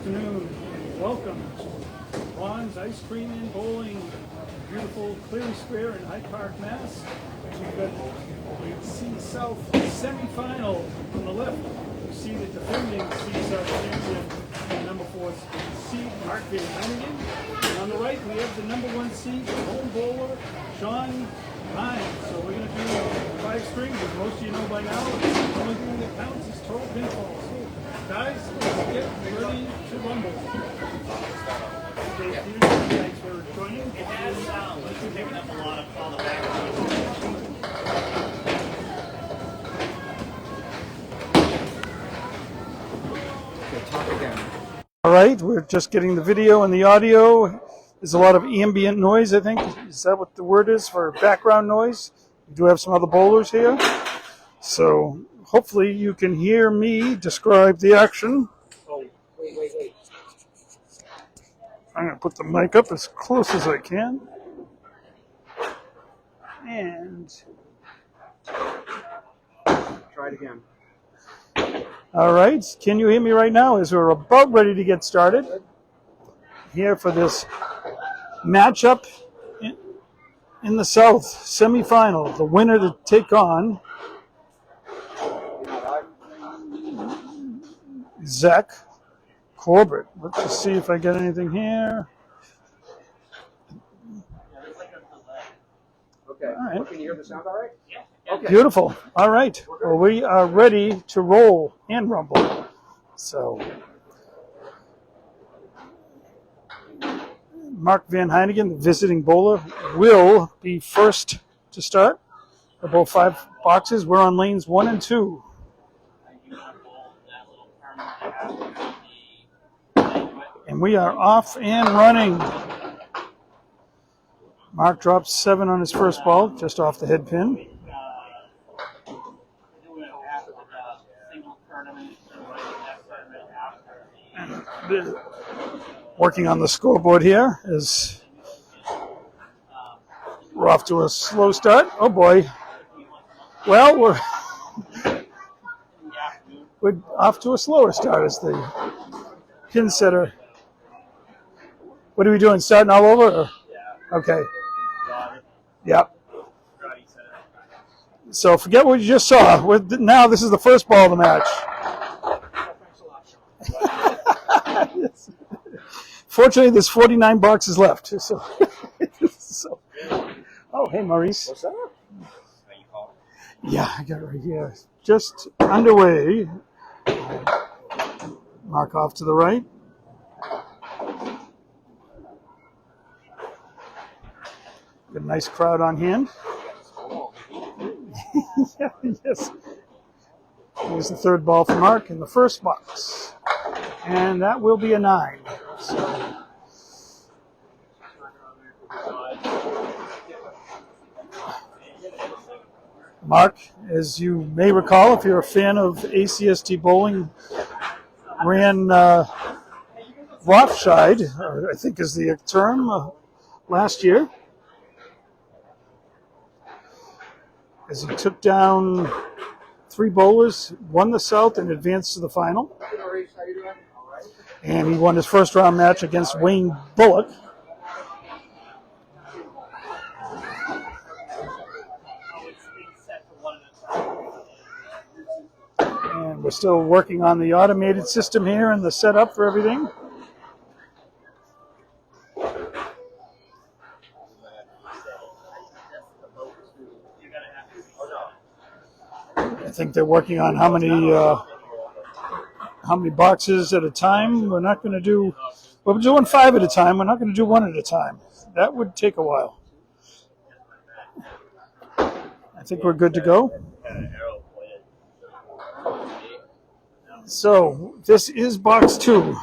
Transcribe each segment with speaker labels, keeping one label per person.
Speaker 1: afternoon and welcome to Ron's Ice Cream and Bowling, beautiful Cleary Square in Hyde Park, Mass. We've got the C-South semifinal on the left. You see the defending C-South champion and number 4 seed, Heynigen. And on the right, we have the number 1 seed, home bowler, Pyne. So we're going to do 5 strings, as most of you know by now. The only thing that counts is total pinfall. So, guys, let's get ready to rumble. Okay, Peterson, thanks for joining.
Speaker 2: It has sound, like you're picking up a lot of all the background.
Speaker 3: Okay, talk again.
Speaker 1: All right, we're just getting the video and the audio. There's a lot of ambient noise, I think. Is that what the word is for background noise? We do have some other bowlers here. So hopefully you can hear me describe the action.
Speaker 3: Oh, wait.
Speaker 1: I'm going to put the mic up as close as I can. And
Speaker 3: Try it again.
Speaker 1: all right, can you hear me right now as we're about ready to get started here for this matchup in the South semifinal? The winner to take on Zach Corbett. Let's just see if I get anything here.
Speaker 3: Okay.
Speaker 1: All right.
Speaker 3: Can you hear the sound all right?
Speaker 2: Yeah.
Speaker 3: Okay.
Speaker 1: Beautiful. All right. Well, we are ready to roll and rumble. So, Mark Van Heynigen, the visiting bowler, will be first to start. For both 5 boxes. We're on lanes 1 and 2. And we are off and running. Mark drops 7 on his first ball, just off the head pin. Working on the scoreboard here as we're off to a slow start. Oh boy. Well, we're off to a slower start as the pin setter. What are we doing? Starting all over? Or? Okay. Yep. So forget what you just saw. Now this is the first ball of the match. Fortunately, there's 49 boxes left. So, oh, hey, Maurice.
Speaker 3: What's that?
Speaker 1: Yeah, I got it right here. Just underway. Mark off to the right. Got a nice crowd on hand. Yeah, yes. Here's the third ball for Mark in the first box. And that will be a 9. So, Mark, as you may recall, if you're a fan of ACST bowling, ran Rothschild, I think is the term, last year. As he took down 3 bowlers, won the South, and advanced to the final. And he won his first round match against Wayne Bullock. And we're still working on the automated system here and the setup for everything. I think they're working on how many boxes at a time. We're not going to do. We're doing 5 at a time. We're not going to do 1 at a time. That would take a while. I think we're good to go. So this is box 2.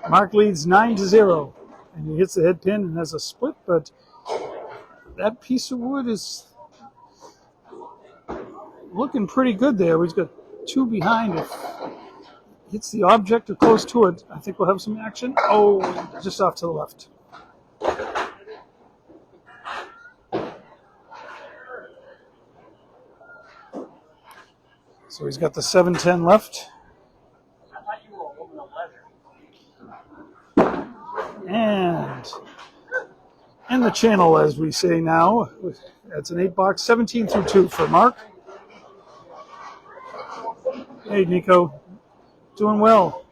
Speaker 1: Mark leads 9-0, and he hits the head pin and has a split. But that piece of wood is looking pretty good there. We've got 2 behind. If it hits the object or close to it, I think we'll have some action. Oh, just off to the left. So he's got the 7-10 left. the channel, as we say now. That's an 8-box, 17 through 2 for Mark. Hey, Nico. Doing well.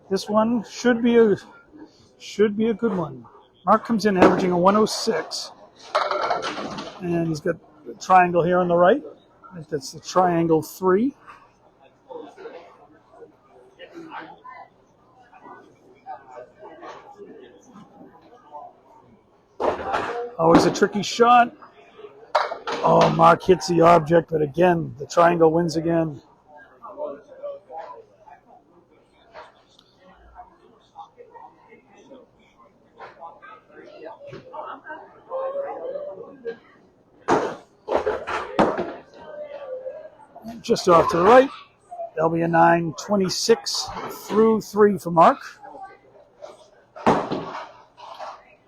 Speaker 1: This one should be a good one. Mark comes in averaging a 106. And he's got the triangle here on the right. I think that's the triangle 3. Always a tricky shot. Oh, Mark hits the object, but again, the triangle wins again. Just off to the right. That'll be a 9-26 through 3 for Mark.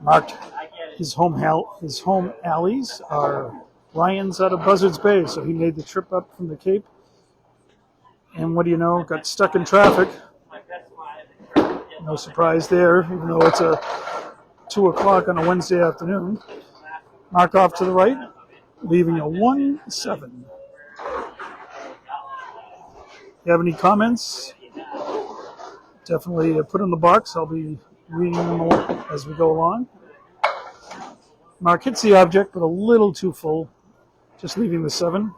Speaker 1: Mark, his home alleys are Ryan's out of Buzzards Bay, so he made the trip up from the Cape. And what do you know? Got stuck in traffic. No surprise there, even though it's a 2 o'clock on a Wednesday afternoon. Mark off to the right, leaving a 1-7. If you have any comments, definitely put in the box. I'll be reading them as we go along. Mark hits the object, but a little too full, just leaving the 7.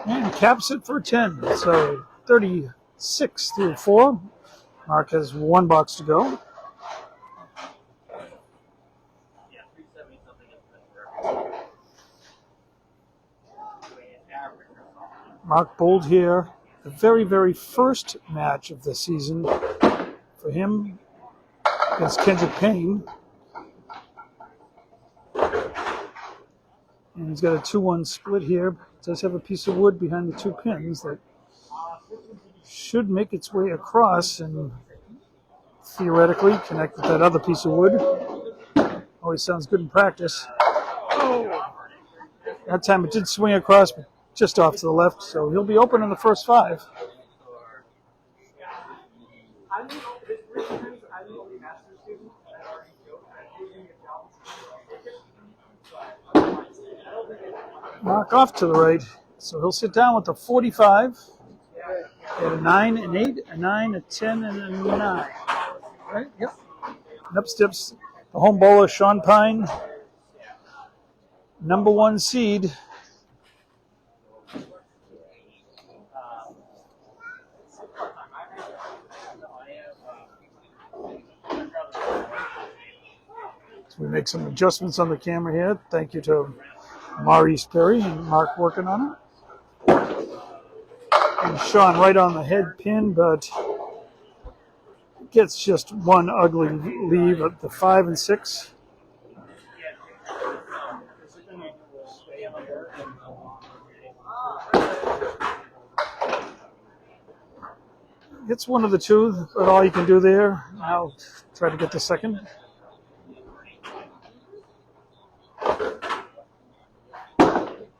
Speaker 1: And caps it for 10. So 36 through 4. Mark has 1 box to go. Mark bowled here the very, very first match of the season for him against Candlepin. And he's got a 2-1 split here. Does have a piece of wood behind the 2 pins that should make its way across and theoretically connect with that other piece of wood. Always sounds good in practice. Oh. That time it did swing across, but just off to the left, so he'll be open in the first 5. Mark off to the right, so he'll sit down with a 45, and a 9, an 8, a 9, a 10, and a 9. Right? Yep. And up steps the home bowler, Sean Pyne, number 1 seed. So we make some adjustments on the camera here. Thank you to Maurice Perry and Mark working on it. And Sean right on the head pin, but gets just one ugly leave at the 5 and 6. It's one of the 2, but all you can do there. I'll try to get the second.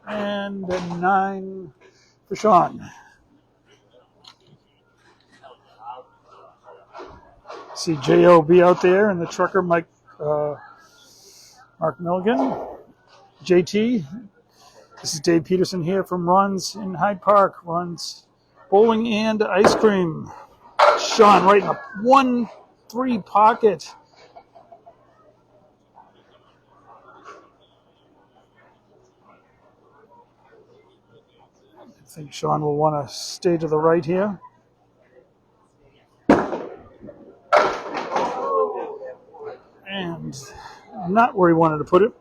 Speaker 1: And a 9 for Sean. See J.O.B. out there and the trucker, Mark Milligan. JT, this is Dave Peterson here from Ron's in Hyde Park. Ron's Bowling and Ice Cream. Sean right in a 1-3 pocket. I think Sean will want to stay to the right here. And not where he wanted to put it.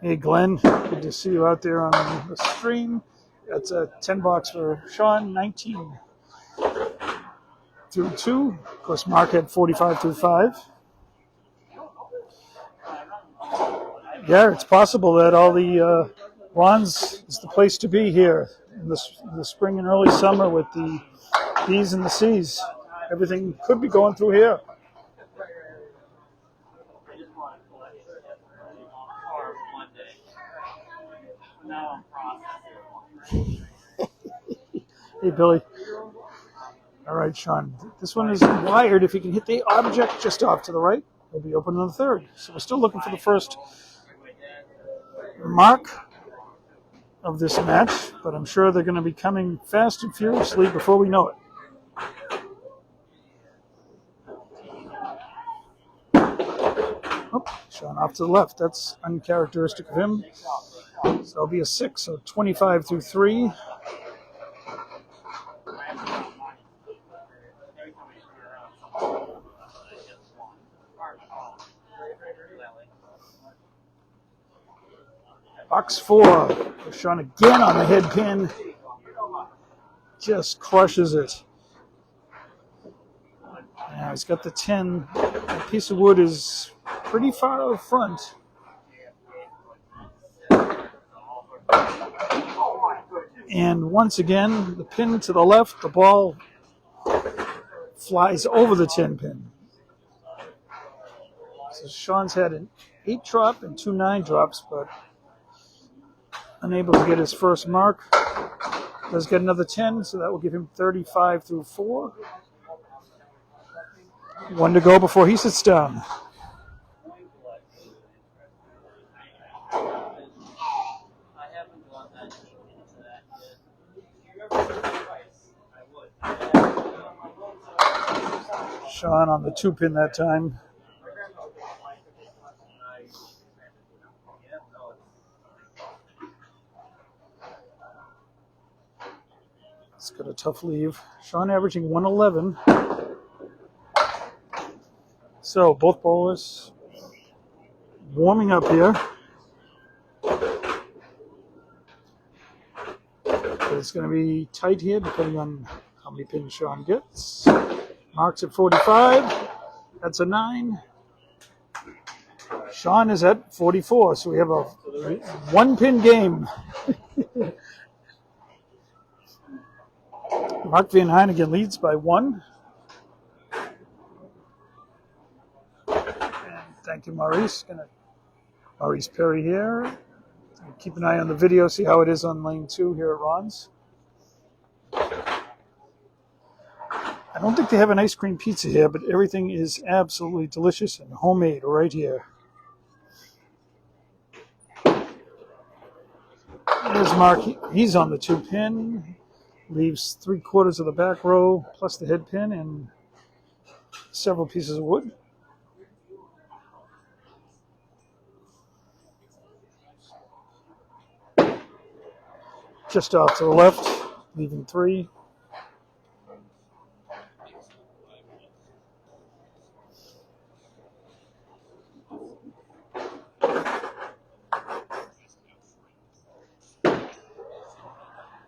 Speaker 1: Hey Glenn, good to see you out there on the stream. That's a 10 box for Sean, 19 through 2. Of course, Mark had 45 through 5. Yeah, it's possible that all the Ron's is the place to be here in the spring and early summer with the B's and the C's. Everything could be going through here.
Speaker 2: I just want to collect for Monday. Now I'm processing.
Speaker 1: Hey, Billy. All right, Sean. This one is wired. If he can hit the object just off to the right, he'll be open on the third. So we're still looking for the first mark of this match, but I'm sure they're going to be coming fast and furiously before we know it. Oh, Sean off to the left. That's uncharacteristic of him. So it'll be a 6, so 25 through 3. Box 4. Sean again on the head pin. Just crushes it. Now he's got the 10. That piece of wood is pretty far out front. And once again, the pin to the left, the ball flies over the 10 pin. So Sean's had an 8 drop and 2 9 drops, but unable to get his first mark. Does get another 10, so that will give him 35 through 4. 1 to go before he sits down. Sean on the 2 pin that time. It's got a tough leave. Sean averaging 111. So both bowlers warming up here. But it's going to be tight here depending on how many pins Sean gets. Mark's at 45. That's a 9. Sean is at 44, so we have a 1-pin game. Mark Van Heynigen leads by 1. And thank you, Maurice. Maurice Perry here. Keep an eye on the video, see how it is on lane 2 here at Ron's. I don't think they have an ice cream pizza here, but everything is absolutely delicious and homemade right here. There's Mark. He's on the 2 pin. Leaves 3/4 of the back row, plus the head pin and several pieces of wood. Just off to the left, leaving 3.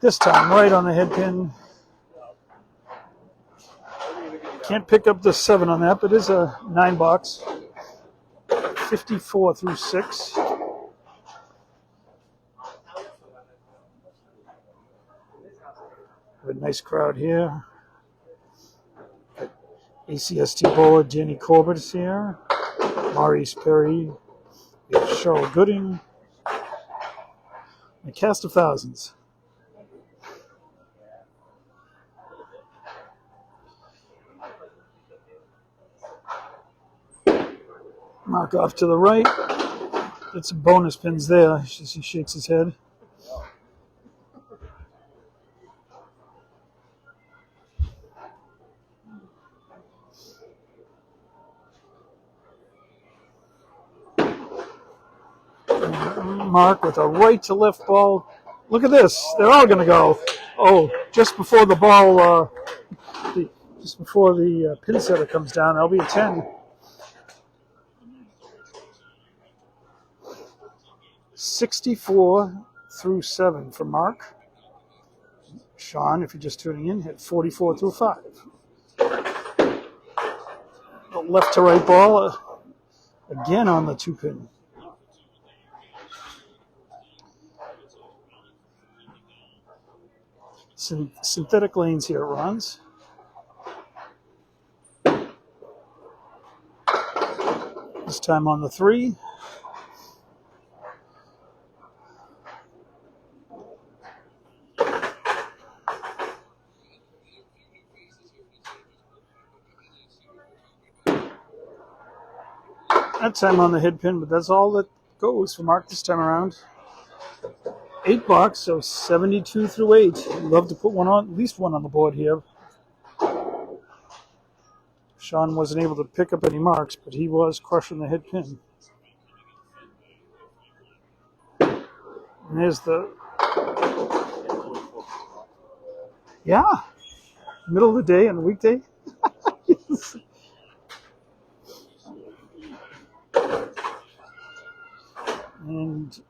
Speaker 1: This time, right on the head pin. Can't pick up the 7 on that, but it is a 9 box. 54 through 6. A nice crowd here. ACST bowler Danny Corbett is here. Maurice Perry. We have Cheryl Gooding. A cast of thousands. Mark off to the right. Get some bonus pins there as he shakes his head. Mark with a right to left ball. Look at this. They're all going to go. Oh, just before the ball, just before the pin setter comes down, that'll be a 10. 64 through 7 for Mark. Sean, if you're just tuning in, hit 44 through 5. The left to right ball, again on the 2 pin. Synthetic lanes here at Ron's. This time on the 3. That time on the head pin, but that's all that goes for Mark this time around. 8 bucks, so 72 through 8. I'd love to put one on, at least one on the board here. Sean wasn't able to pick up any marks, but he was crushing the head pin. And there's the... Yeah. Middle of the day on a weekday. Yes. And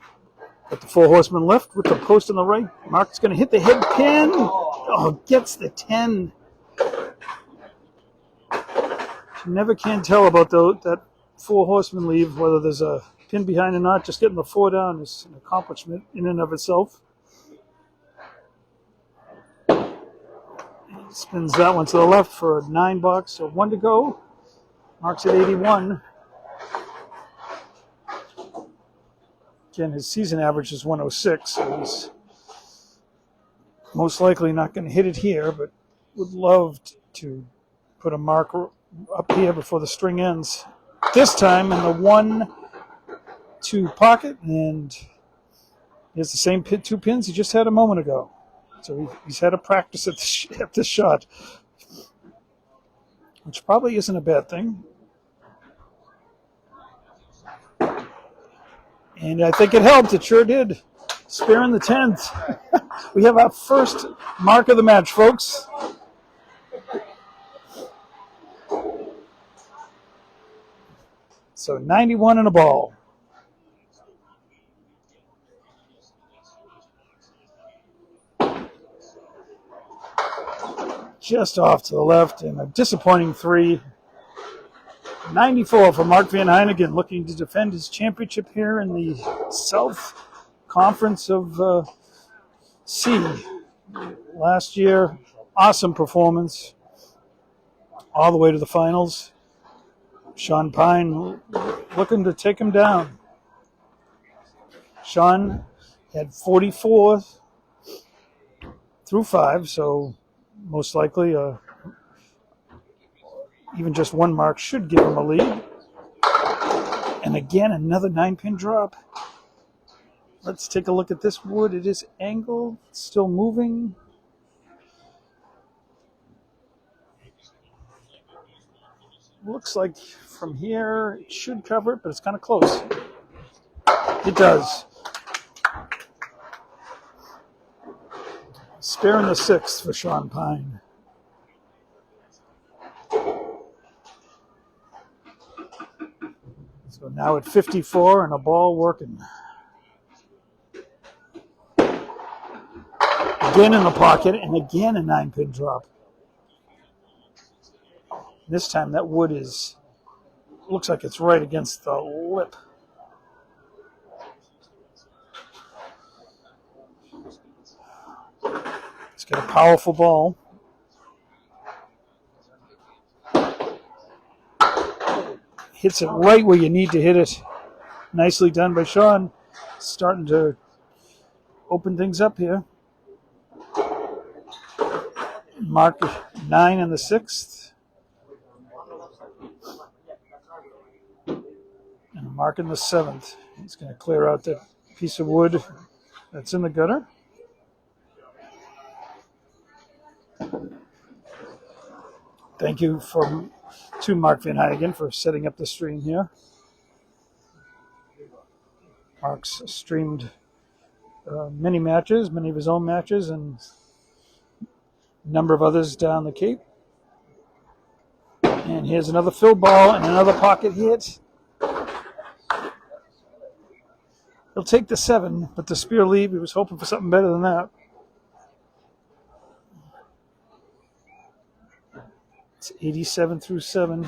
Speaker 1: got the 4 horsemen left with the post on the right. Mark's going to hit the head pin. Oh, gets the 10. You never can tell about that 4 horsemen leave, whether there's a pin behind or not. Just getting the 4 down is an accomplishment in and of itself. Spins that one to the left for 9 bucks. So 1 to go. Mark's at 81. Again, his season average is 106, so he's most likely not going to hit it here, but would love to put a marker up here before the string ends. This time in the 1-2 pocket, and he has the same 2 pins he just had a moment ago. So he's had a practice at this shot, which probably isn't a bad thing. And I think it helped. It sure did. Sparing the 10th. We have our first mark of the match, folks. So 91 and a ball. Just off to the left, and a disappointing 3. 94 for Mark Van Heynigen, looking to defend his championship here in the South Conference of C. Last year, awesome performance, all the way to the finals. Sean Pyne looking to take him down. Sean had 44 through 5, so most likely even just 1 mark should give him a lead. And again, another 9-pin drop. Let's take a look at this wood. It is angled, still moving. Looks like from here it should cover it, but it's kind of close. It does. Sparing the 6th for Sean Pyne. So now at 54 and a ball working. Again in the pocket, and again a 9-pin drop. This time that wood looks like it's right against the lip. It's got a powerful ball. Hits it right where you need to hit it. Nicely done by Sean. Starting to open things up here. Mark 9 in the 6th. And Mark in the 7th. He's going to clear out that piece of wood that's in the gutter. Thank you to Mark Van Heynigen for setting up the stream here. Mark's streamed many matches, many of his own matches, and a number of others down the Cape. And here's another fill ball and another pocket hit. He'll take the 7, but the spear lead, he was hoping for something better than that. It's 87 through 7.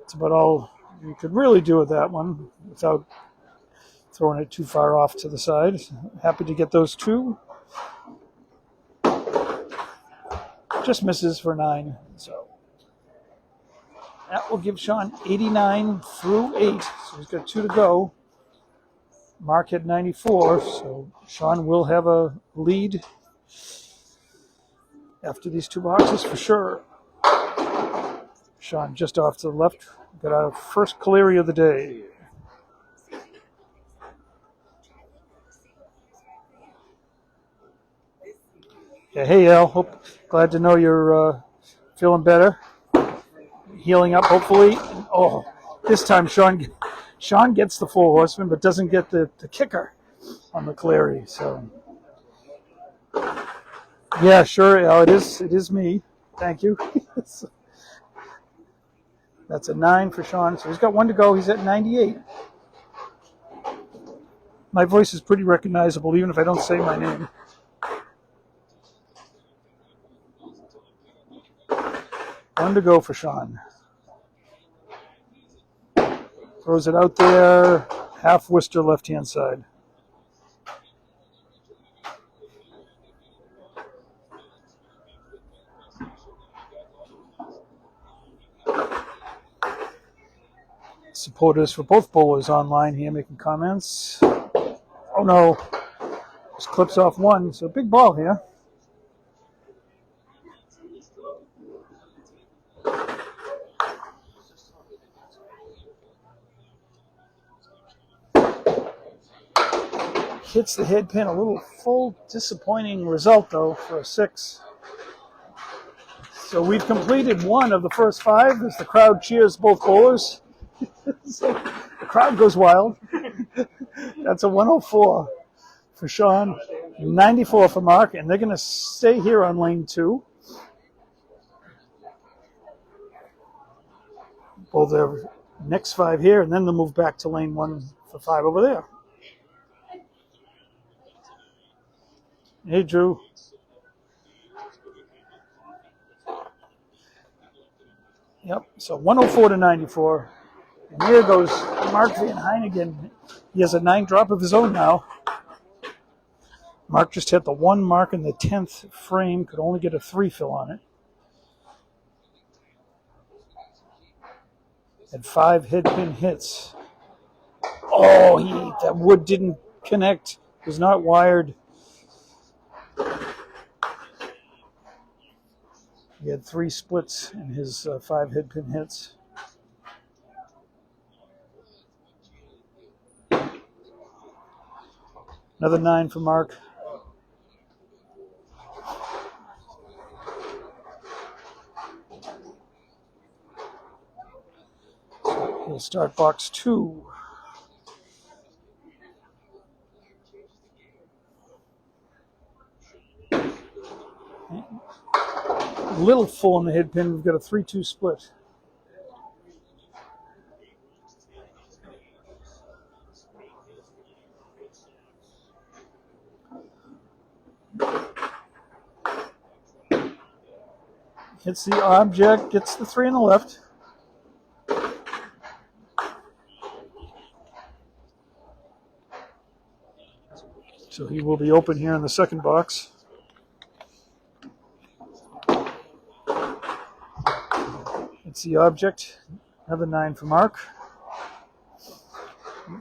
Speaker 1: It's about all you could really do with that one without throwing it too far off to the side. Happy to get those 2. Just misses for 9. So That will give Sean 89 through 8. So he's got 2 to go. Mark had 94, so Sean will have a lead after these 2 boxes for sure. Sean just off to the left. Got our first Cleary of the day. Yeah, hey Al, glad to know you're feeling better, healing up hopefully. Oh, this time Sean gets the 4 horseman, but doesn't get the kicker on the Cleary. So yeah, sure, Al, it is me. Thank you. That's a 9 for Sean. So he's got 1 to go. He's at 98. My voice is pretty recognizable, even if I don't say my name. One to go for Sean. Throws it out there. Half Worcester left-hand side. Supporters for both bowlers online here making comments. Oh no. Just clips off 1. So big ball here. Hits the head pin, a little full disappointing result though for a 6. So we've completed 1 of the first 5 as the crowd cheers both bowlers. So the crowd goes wild. That's a 104 for Sean, 94 for Mark, and they're going to stay here on lane 2. Both their next 5 here, and then they'll move back to lane 1 for 5 over there. Hey, Drew. Yep, so 104 to 94. And here goes Mark Van Heynigen. He has a 9 drop of his own now. Mark just hit the 1 mark in the 10th frame. Could only get a 3 fill on it. Had 5 head pin hits. Oh, that wood didn't connect. It was not wired. He had 3 splits in his 5 head pin hits. Another 9 for Mark. He'll start box 2. A little full in the head pin. We've got a 3-2 split. Hits the object, gets the 3 on the left. So he will be open here in the second box. It's the object. Another 9 for Mark.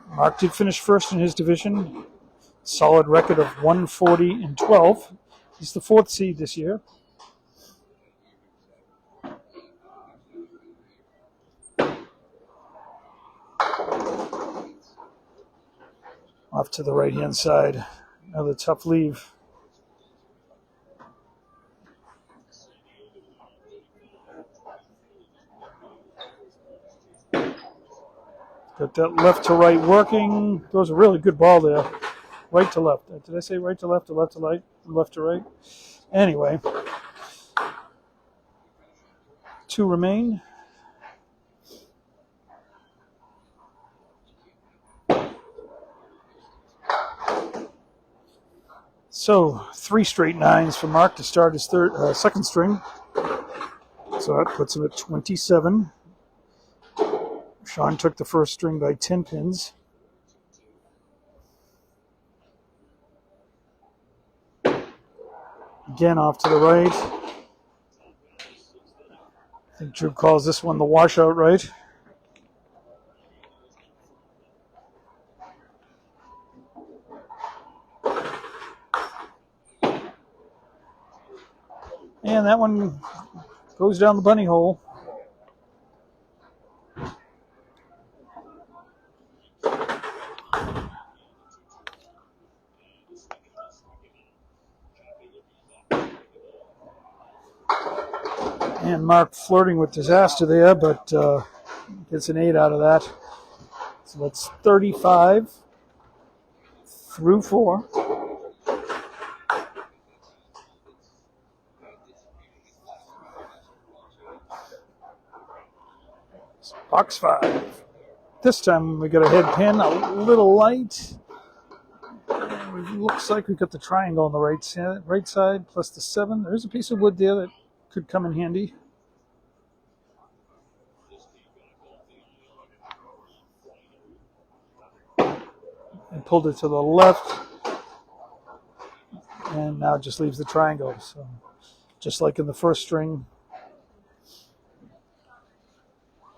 Speaker 1: Mark did finish first in his division. Solid record of 140 and 12. He's the 4th seed this year. Off to the right-hand side. Another tough leave. Got that left to right working. Throws a really good ball there. Right to left. Did I say right to left or left to right? Left to right. Anyway. 2 remain. So 3 straight 9s for Mark to start his second string. So that puts him at 27. Sean took the first string by 10 pins. Again off to the right. think Drew calls this one the washout, right? And that one goes down the bunny hole. And Mark flirting with disaster there, but gets an 8 out of that. So that's 35 through 4. Box 5. This time we got a head pin, a little light. And it looks like we got the triangle on the right side plus the 7. There's a piece of wood there that could come in handy. And pulled it to the left. And now it just leaves the triangle. So just like in the first string,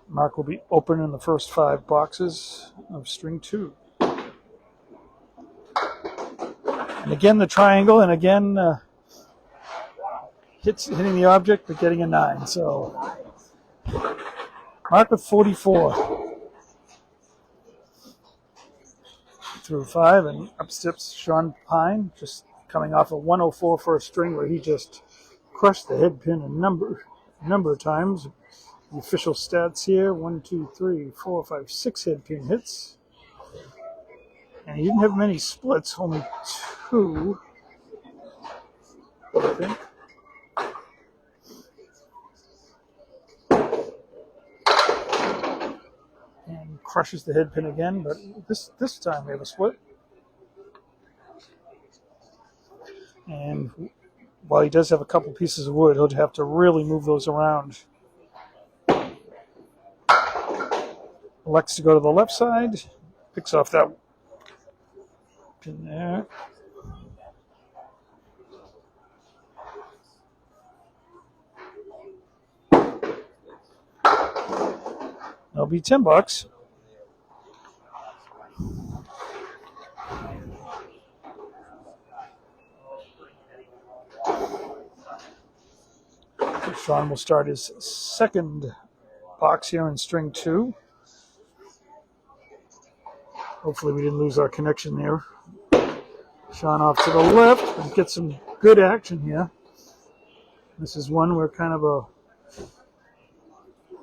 Speaker 1: Mark will be opening the first 5 boxes of string 2. And again the triangle, and again hitting the object but getting a 9. So Mark with 44. Through 5, and up steps Sean Pyne, just coming off a 104 first string where he just crushed the head pin a number of times. The official stats here: 1, 2, 3, 4, 5, 6 head pin hits, and he didn't have many splits, only 2, I think. And crushes the head pin again, but this time we have a split. And while he does have a couple pieces of wood, he'll have to really move those around. Elects to go to the left side, picks off that pin there. That'll be $10. Sean will start his second box here in string 2. Hopefully we didn't lose our connection there. Sean off to the left and get some good action here. This is one where kind of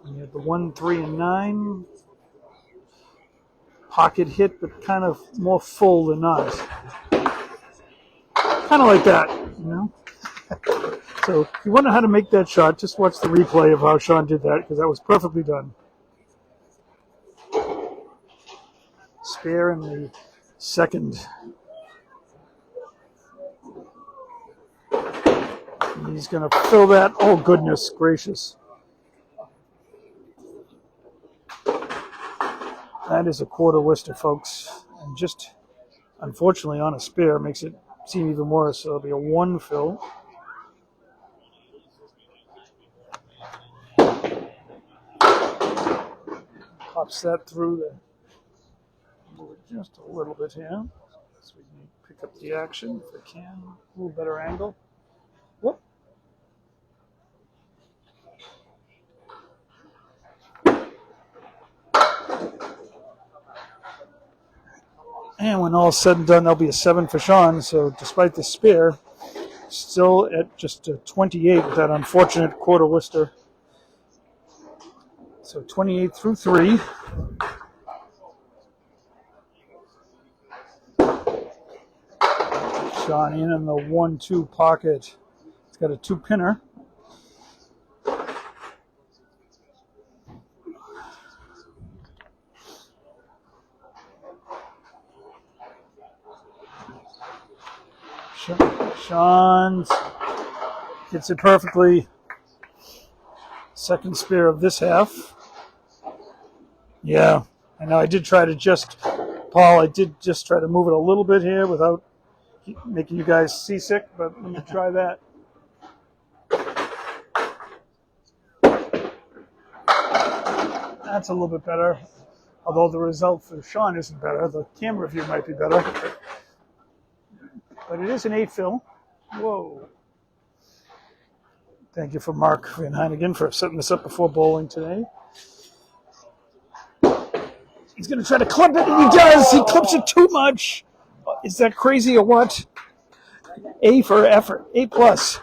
Speaker 1: we have the 1, 3, and 9 pocket hit, but kind of more full than not. Kind of like that, you know. So if you wonder how to make that shot, just watch the replay of how Sean did that, because that was perfectly done. Spare in the second. And he's going to fill that. Oh, goodness gracious. That is a quarter Worcester, folks. And just, unfortunately, on a spare makes it seem even worse. So it'll be a 1 fill. Pops that through the move it just a little bit here, so we can pick up the action if we can. A little better angle. Whoop. And when all's said and done, there'll be a 7 for Sean. So despite the spare, still at just a 28 with that unfortunate quarter Worcester. So 28 through 3. Sean in the 1-2 pocket. It's got a 2-pinner. Sean hits it perfectly. Second spare of this half. Yeah, I know I did try to Paul, I did just try to move it a little bit here without making you guys seasick, but let me try that. That's a little bit better. Although the result for Sean isn't better. The camera view might be better. But it is an 8 fill. Whoa. Thank you for Mark Van Heynigen for setting this up before bowling today. He's going to try to clip it, and he does. He clips it too much. Is that crazy or what? A for effort. A plus.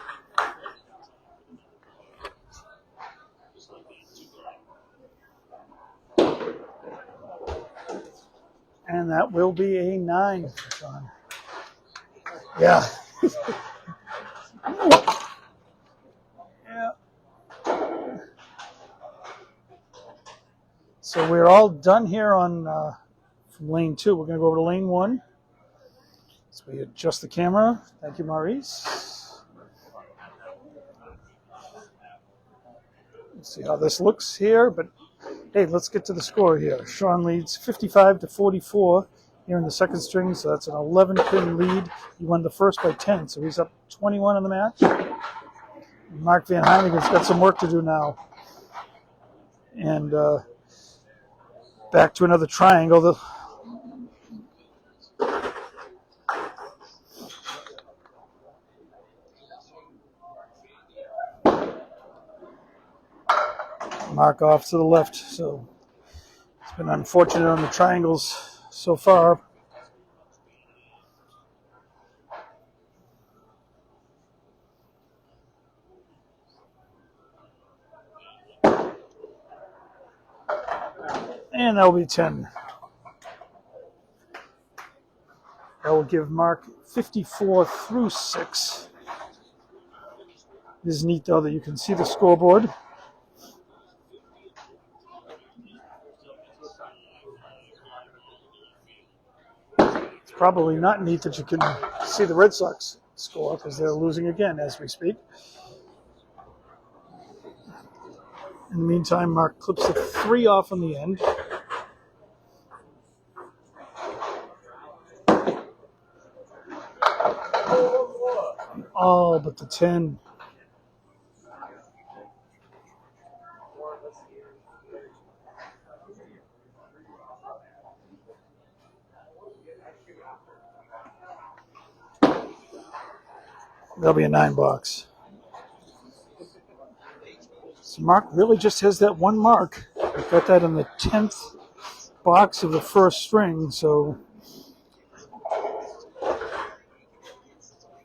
Speaker 1: And that will be a 9 for Sean. Yeah. Yeah. So we're all done here on from lane 2. We're going to go over to lane 1. So we adjust the camera. Thank you, Maurice. Let's see how this looks here. But hey, let's get to the score here. Sean leads 55-44 here in the second string, so that's an 11-pin lead. He won the first by 10, so he's up 21 in the match. Mark Van Heynigen's got some work to do now. And back to another triangle. Mark off to the left, so it's been unfortunate on the triangles so far. And that will be 10. That will give Mark 54 through 6. This is neat, though, that you can see the scoreboard. It's probably not neat that you can see the Red Sox score because they're losing again as we speak. In the meantime, Mark clips the 3 off on the end. Oh, but the 10. That'll be a 9 box. So Mark really just has that one mark. He got that in the 10th box of the first string, so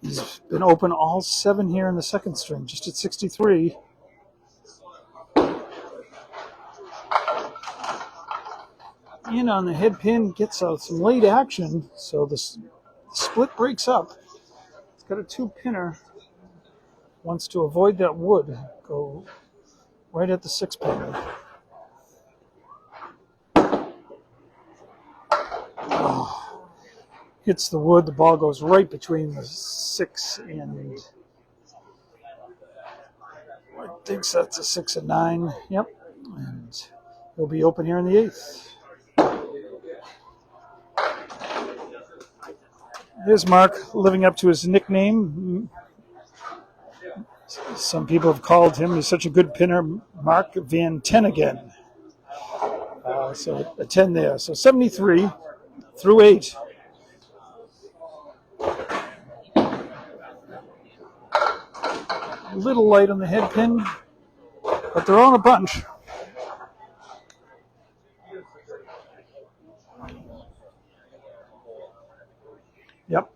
Speaker 1: he's been open all 7 here in the second string, just at 63. In on the head pin, gets some late action, so the split breaks up. It's got a 2-pinner. Wants to avoid that wood. Go right at the 6-pinner. Oh, hits the wood. The ball goes right between the 6 and... I think that's a 6 and 9. Yep. And he'll be open here in the 8th. There's Mark living up to his nickname. Some people have called him, he's such a good pinner, Mark Van Heynigen. So a 10 there. So 73 through 8. A little light on the head pin, but they're all in a bunch. Yep.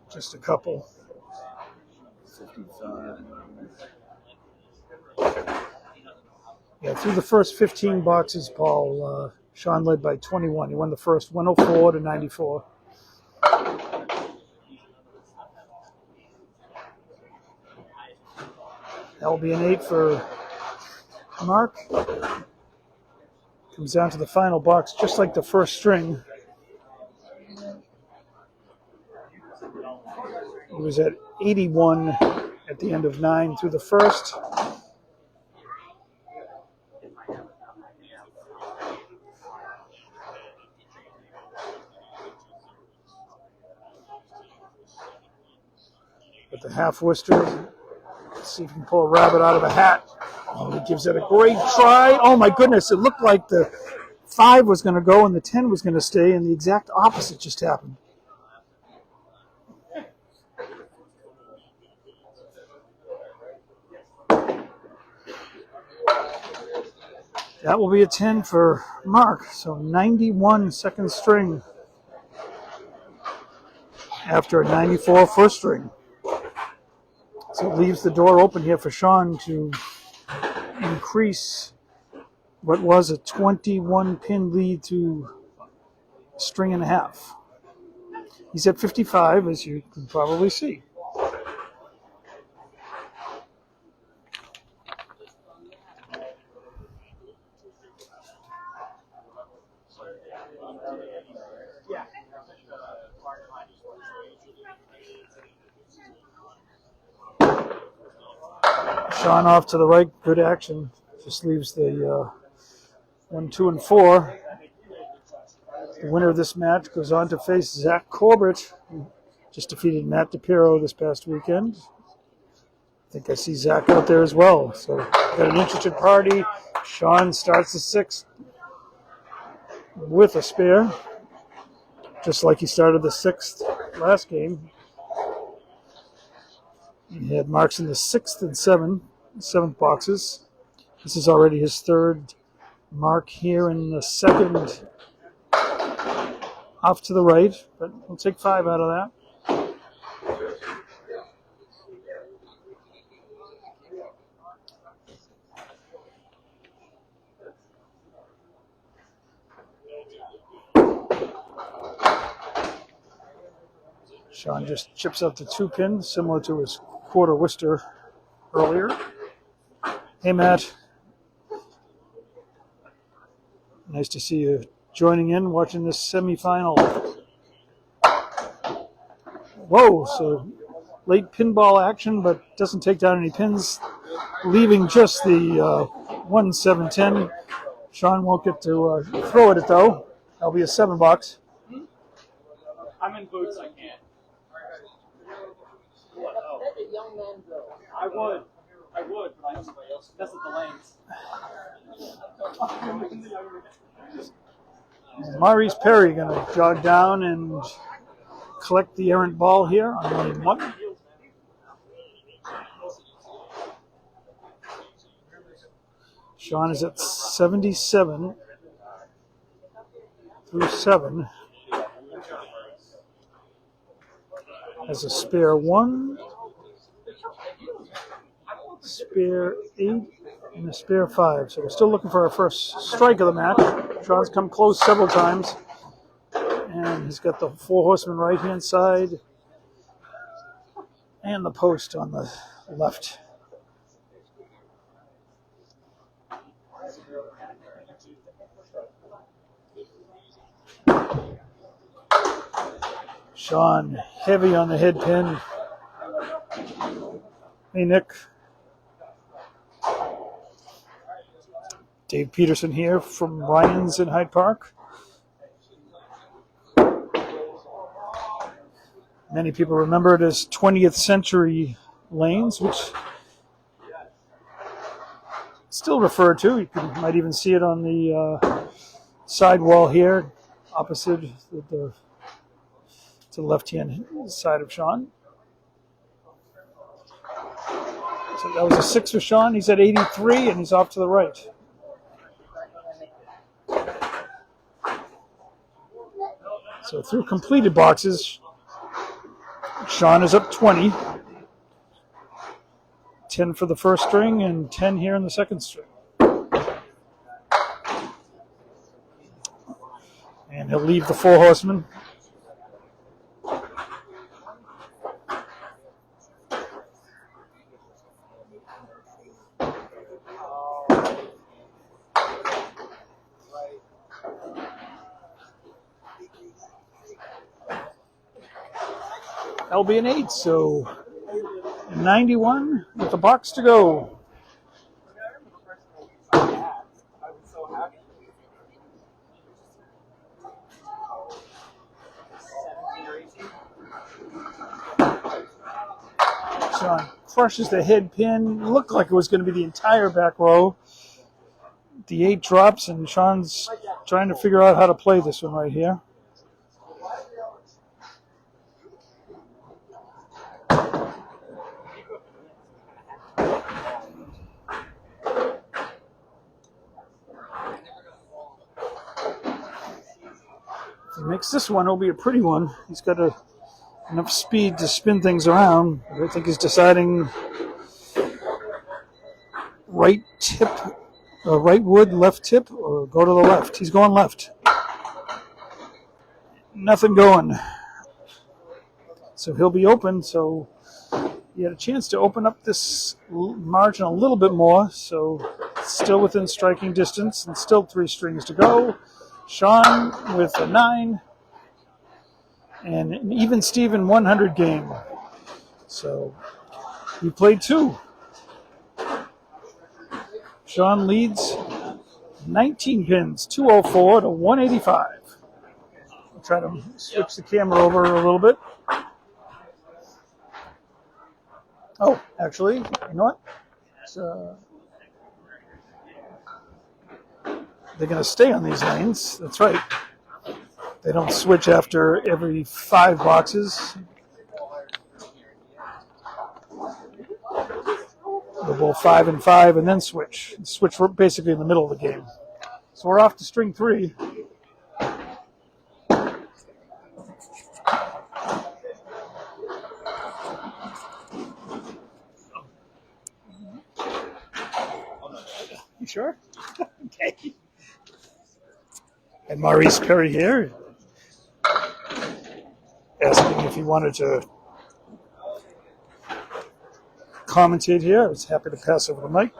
Speaker 1: Just a couple. 55. Yeah, through the first 15 boxes, Paul, Sean led by 21. He won the first 104-94. That will be an 8 for Mark. Comes down to the final box, just like the first string. He was at 81 at the end of 9 through the first. With the half Worcester. Let's see if he can pull a rabbit out of a hat. Oh, he gives it a great try. Oh my goodness, it looked like the 5 was going to go and the 10 was going to stay, and the exact opposite just happened. That will be a 10 for Mark, so 91 second string after a 94 first string. So it leaves the door open here for Sean to increase what was a 21 pin lead to a string and a half. He's at 55, as you can probably see. Sean off to the right, good action. Just leaves the 1, 2, and 4. The winner of this match goes on to face Zach Corbett, who just defeated Matt DePiro this past weekend. I think I see Zach out there as well. So got an interested party. Sean starts the 6th with a spare, just like he started the 6th last game. He had marks in the 6th and 7th boxes. This is already his 3rd mark here in the 2nd, off to the right, but we'll take 5 out of that. Sean just chips out the 2 pin, similar to his quarter Worcester earlier. Hey, Matt. Nice to see you joining in, watching this semifinal. Whoa, so late pinball action, but doesn't take down any pins, leaving just the 1, 7, 10. Sean won't get to throw at it, though. That'll be a 7 box.
Speaker 2: I'm in boots, I can't. I would, but I know somebody else. That's the lanes.
Speaker 1: Maurice Perry going to jog down and collect the errant ball here on lane 1. Sean is at 77 through 7. Has a spare 1, spare 8, and a spare 5. So we're still looking for our first strike of the match. Sean's come close several times. And he's got the 4 horsemen right-hand side and the post on the left. Sean heavy on the head pin. Hey, Nick. Dave Peterson here from Ryan's in Hyde Park. Many people remember it as 20th century lanes, which still referred to. You might even see it on the side wall here, opposite to the left-hand side of Sean. So that was a 6 for Sean. He's at 83, and he's off to the right. So through completed boxes, Sean is up 20. 10 for the first string and 10 here in the second string. And he'll leave the 4 horsemen. That'll be an 8, so 91 with a box to go. Sean crushes the head pin. Looked like it was going to be the entire back row. The 8 drops, and Sean's trying to figure out how to play this one right here. If he makes this one, it'll be a pretty one. He's got enough speed to spin things around. I think he's deciding right tip, right wood, left tip, or go to the left. He's going left. Nothing going. So he'll be open. So he had a chance to open up this margin a little bit more. So still within striking distance and still 3 strings to go. Sean with a 9. And an even Steven 100 game. So he played 2. Sean leads 19 pins, 204 to 185. I'll try to switch the camera over a little bit. Oh, actually, you know what? They're going to stay on these lanes. That's right. They don't switch after every 5 boxes. They'll go 5 and 5 and then switch. Switch basically in the middle of the game. So we're off to string 3. You sure? Okay. And Maurice Perry here, asking if he wanted to commentate here. I was happy to pass over the mic.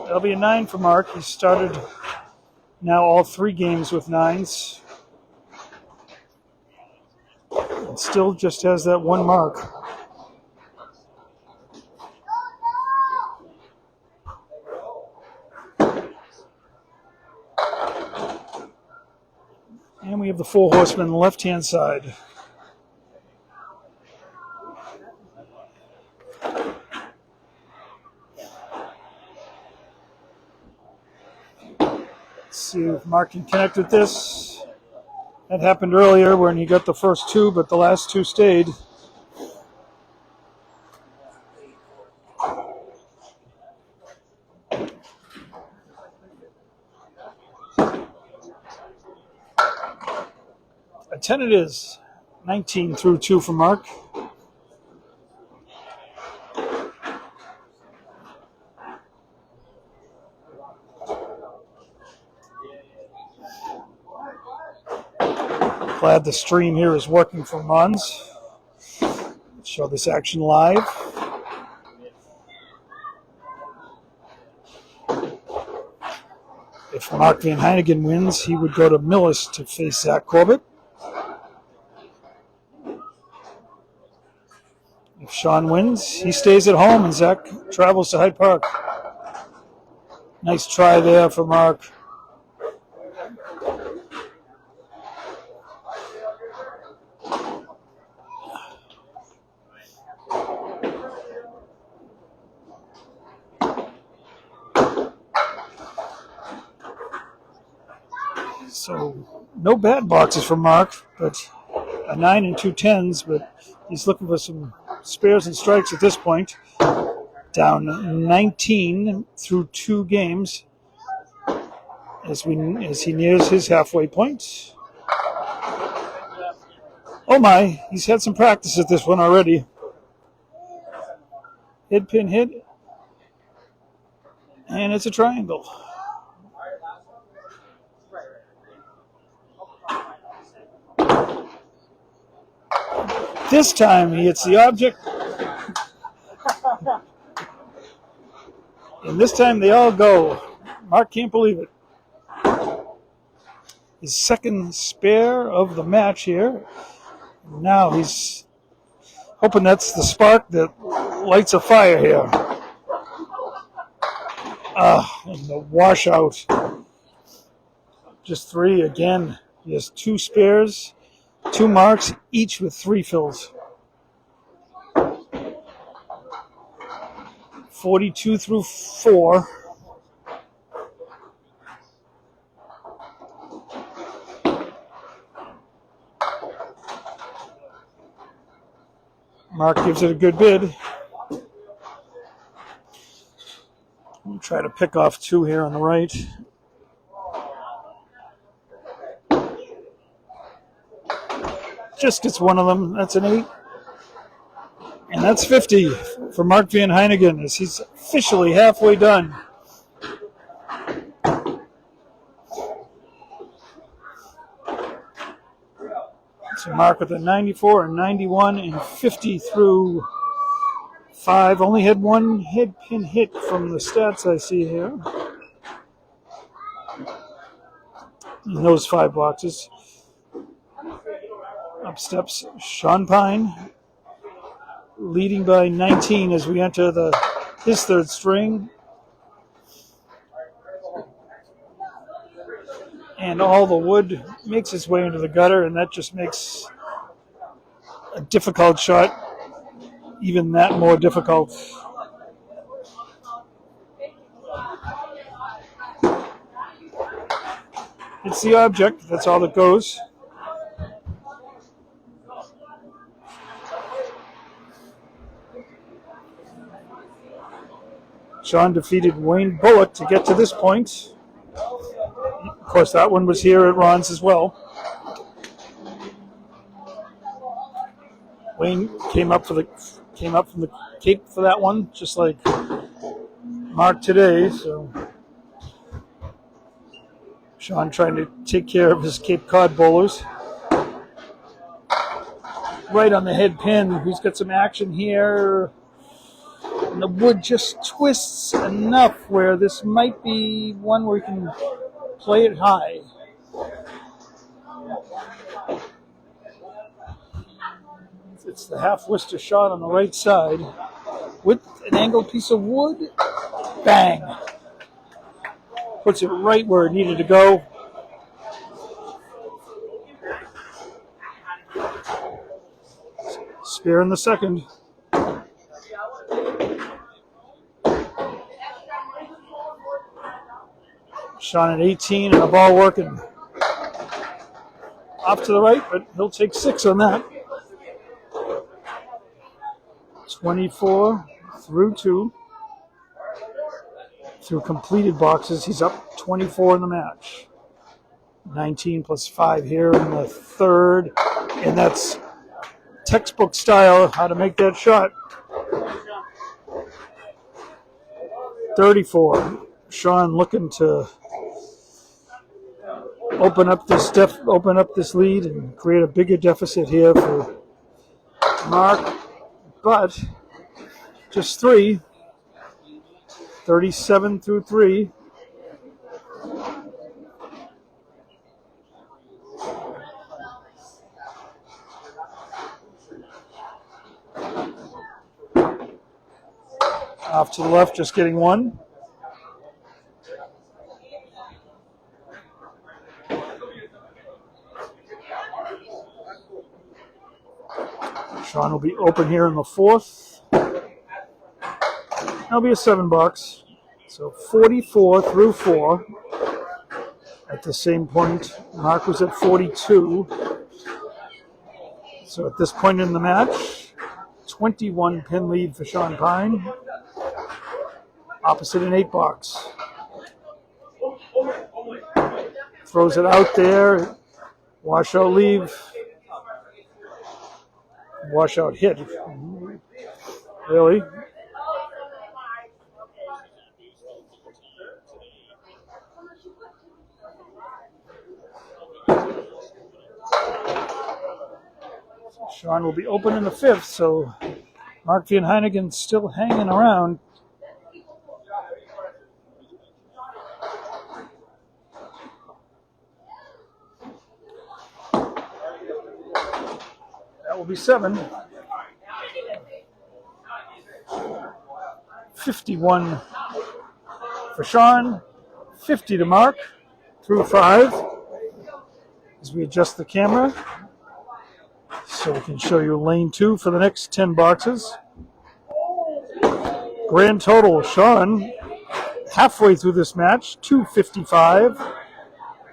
Speaker 1: That'll be a 9 for Mark. He started now all 3 games with 9s. And still just has that 1 mark. And we have the 4 horsemen on the left-hand side. Let's see if Mark can connect with this. That happened earlier when he got the first 2, but the last 2 stayed. A 10 it is. 19 through 2 for Mark. Glad the stream here is working for Mons. Let's show this action live. If Mark Van Heynigen wins, he would go to Millis to face Zach Corbett. If Sean wins, he stays at home and Zach travels to Hyde Park. Nice try there for Mark. So no bad boxes for Mark, but a 9 and 2 10s, but he's looking for some spares and strikes at this point. Down 19 through 2 games as he nears his halfway point. Oh my, he's had some practice at this one already. Head pin hit. And it's a triangle. This time he hits the object. And this time they all go. Mark can't believe it. His second spare of the match here. Now he's hoping that's the spark that lights a fire here. And the washout. Just 3 again. He has 2 spares, 2 marks, each with 3 fills. 42 through 4. Mark gives it a good bid. We'll try to pick off 2 here on the right. Just gets one of them. That's an 8. And that's 50 for Mark Van Heynigen as he's officially halfway done. So Mark with a 94 and 91 and 50 through 5. Only had 1 head pin hit from the stats I see here. In those 5 boxes. Up steps Sean Pyne, leading by 19 as we enter his 3rd string. And all the wood makes its way into the gutter, and that just makes a difficult shot even that more difficult. It's the object, that's all that goes. Sean defeated Wayne Bullock to get to this point. Of course, that one was here at Ron's as well. Wayne came up from the Cape for that one, just like Mark today. So Sean trying to take care of his Cape Cod bowlers. Right on the head pin. Who's got some action here? And the wood just twists enough where this might be one where we can play it high. It's the half Worcester shot on the right side with an angled piece of wood. Bang! Puts it right where it needed to go. Spare in the second. Sean at 18 and the ball working. Off to the right, but he'll take 6 on that. 24 through 2. Through completed boxes, he's up 24 in the match. 19 plus 5 here in the 3rd. And that's textbook style, how to make that shot. 34. Sean looking to open up this lead and create a bigger deficit here for Mark, but just 3. 37 through 3. Off to the left, just getting 1. Sean will be open here in the 4th. That'll be a 7 box. So 44 through 4. At the same point, Mark was at 42. So at this point in the match, 21 pin lead for Sean Pyne. Opposite an 8 box. Throws it out there. Washout leave. Washout hit. Really? Sean will be open in the 5th, so Mark Van Heynigen still hanging around. That will be 7. 51 for Sean, 50 to Mark, through 5. as we adjust the camera so we can show you lane 2 for the next 10 boxes. Grand total, Sean, halfway through this match, 255.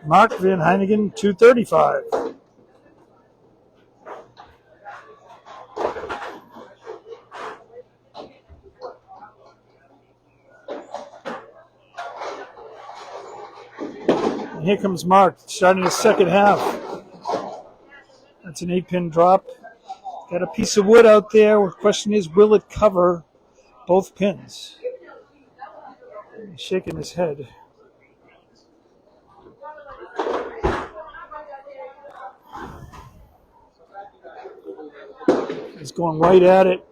Speaker 1: Mark Van Heynigen, 235. And here comes Mark, starting his second half. That's an 8-pin drop. Got a piece of wood out there. The question is, will it cover both pins? He's shaking his head. He's going right at it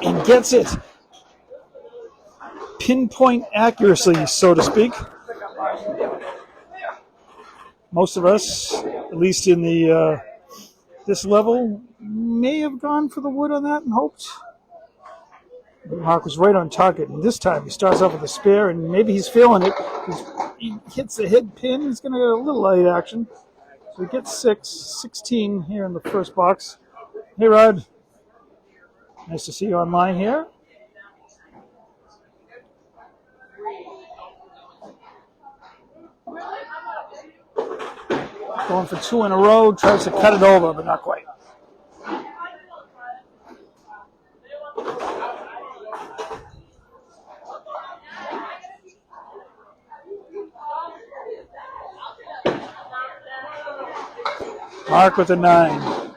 Speaker 1: and gets it. Pinpoint accuracy, so to speak. Most of us, at least in the this level, may have gone for the wood on that and hoped. But Mark was right on target, and this time he starts off with a spare, and maybe he's feeling it. He hits the head pin. He's going to get a little light action. So he gets 16 here in the first box. Hey, Rod. Nice to see you online here. Going for 2 in a row, tries to cut it over, but not quite. Mark with a 9.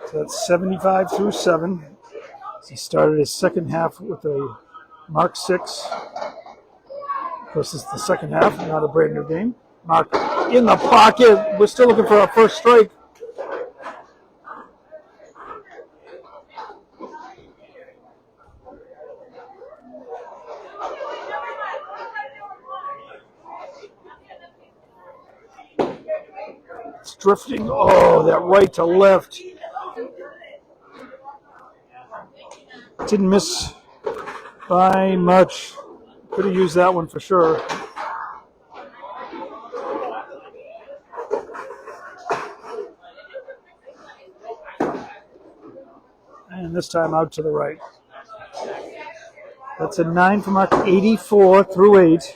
Speaker 1: So that's 75 through 7. He started his second half with a Mark 6. Of course, this is the second half, not a brand new game. Mark in the pocket. We're still looking for our first strike. It's drifting. Oh, that right to left. Didn't miss by much. Could have used that one for sure. And this time out to the right. That's a 9 for Mark, 84 through 8.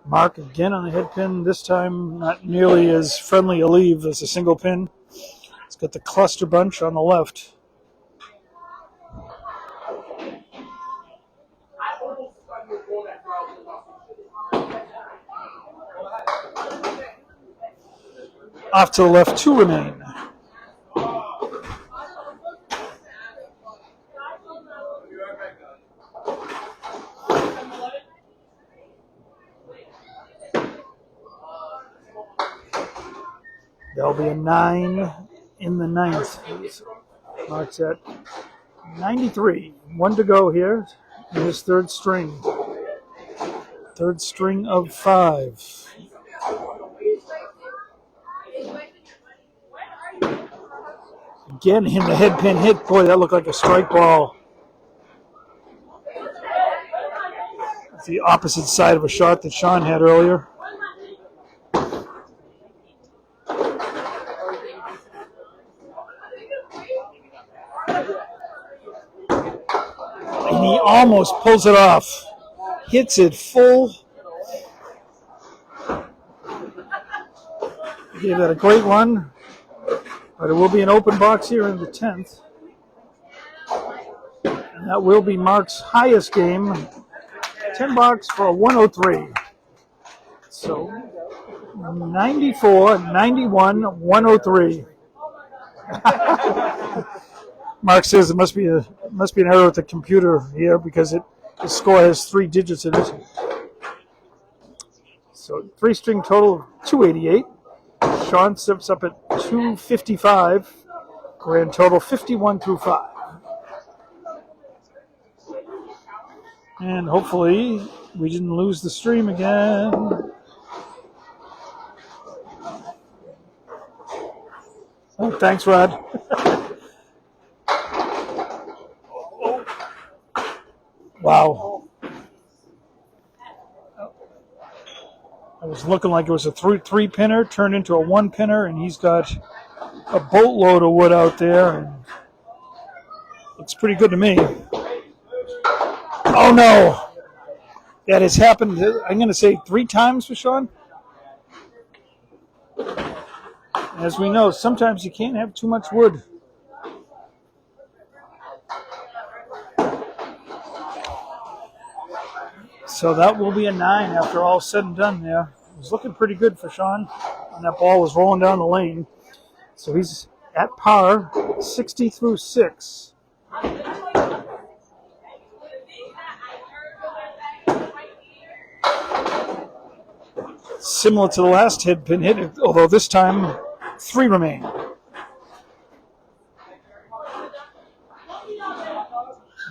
Speaker 1: Mark again on the head pin, this time not nearly as friendly a leave as a single pin. It's got the cluster bunch on the left. Off to the left, 2 remain. There'll be a 9 in the 9th. Mark's at 93. 1 to go here in his third string. Third string of 5. Again, him the head pin hit. Boy, that looked like a strike ball. It's the opposite side of a shot that Sean had earlier. And he almost pulls it off. Hits it full. Gave that a great one. But it will be an open box here in the 10th. And that will be Mark's highest game. 10 bucks for a 103. So 94, 91, 103. Mark says it must be an error at the computer here because the score has 3 digits in it. So 3-string total of 288. Sean steps up at 255. Grand total 51 through 5. And hopefully We didn't lose the stream again. Oh, thanks, Rod. Wow. It was looking like it was a three pinner turned into a one pinner, and he's got a boatload of wood out there. And looks pretty good to me. Oh no! That has happened, I'm going to say 3 times for Sean. As we know, sometimes you can't have too much wood. So that will be a 9 after all said and done there. It was looking pretty good for Sean, and that ball was rolling down the lane. So he's at par, 60 through 6. Similar to the last pin hit, although this time 3 remain.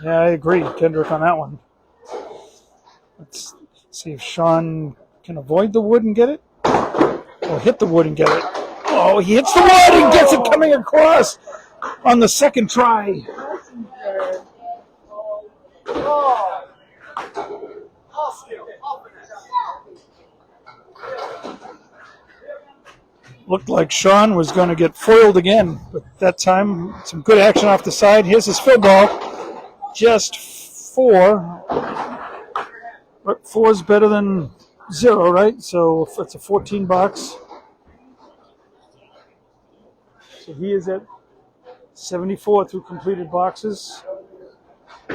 Speaker 1: Yeah, I agree, Kendrick, on that one. Let's see if Sean can avoid the wood and get it, or hit the wood and get it. Oh, he hits the wood and gets it coming across on the second try. Looked like Sean was going to get foiled again, but that time some good action off the side. Here's his field ball. Just 4. But 4 is better than 0, right? So it's a 14 box. So he is at 74 through completed boxes.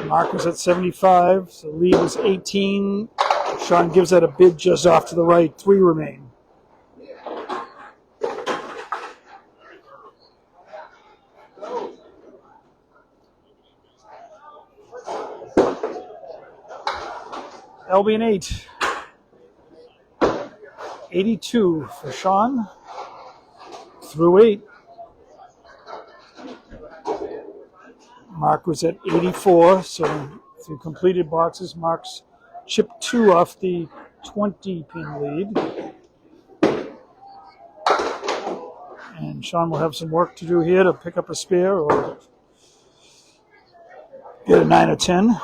Speaker 1: Mark was at 75. So Lee was 18. Sean gives that a bid just off to the right. 3 remain. That'll be an 8. 82 for Sean. Through 8. Mark was at 84, so through completed boxes, Mark's chipped 2 off the 20-pin lead. And Sean will have some work to do here to pick up a spare or get a 9 or 10.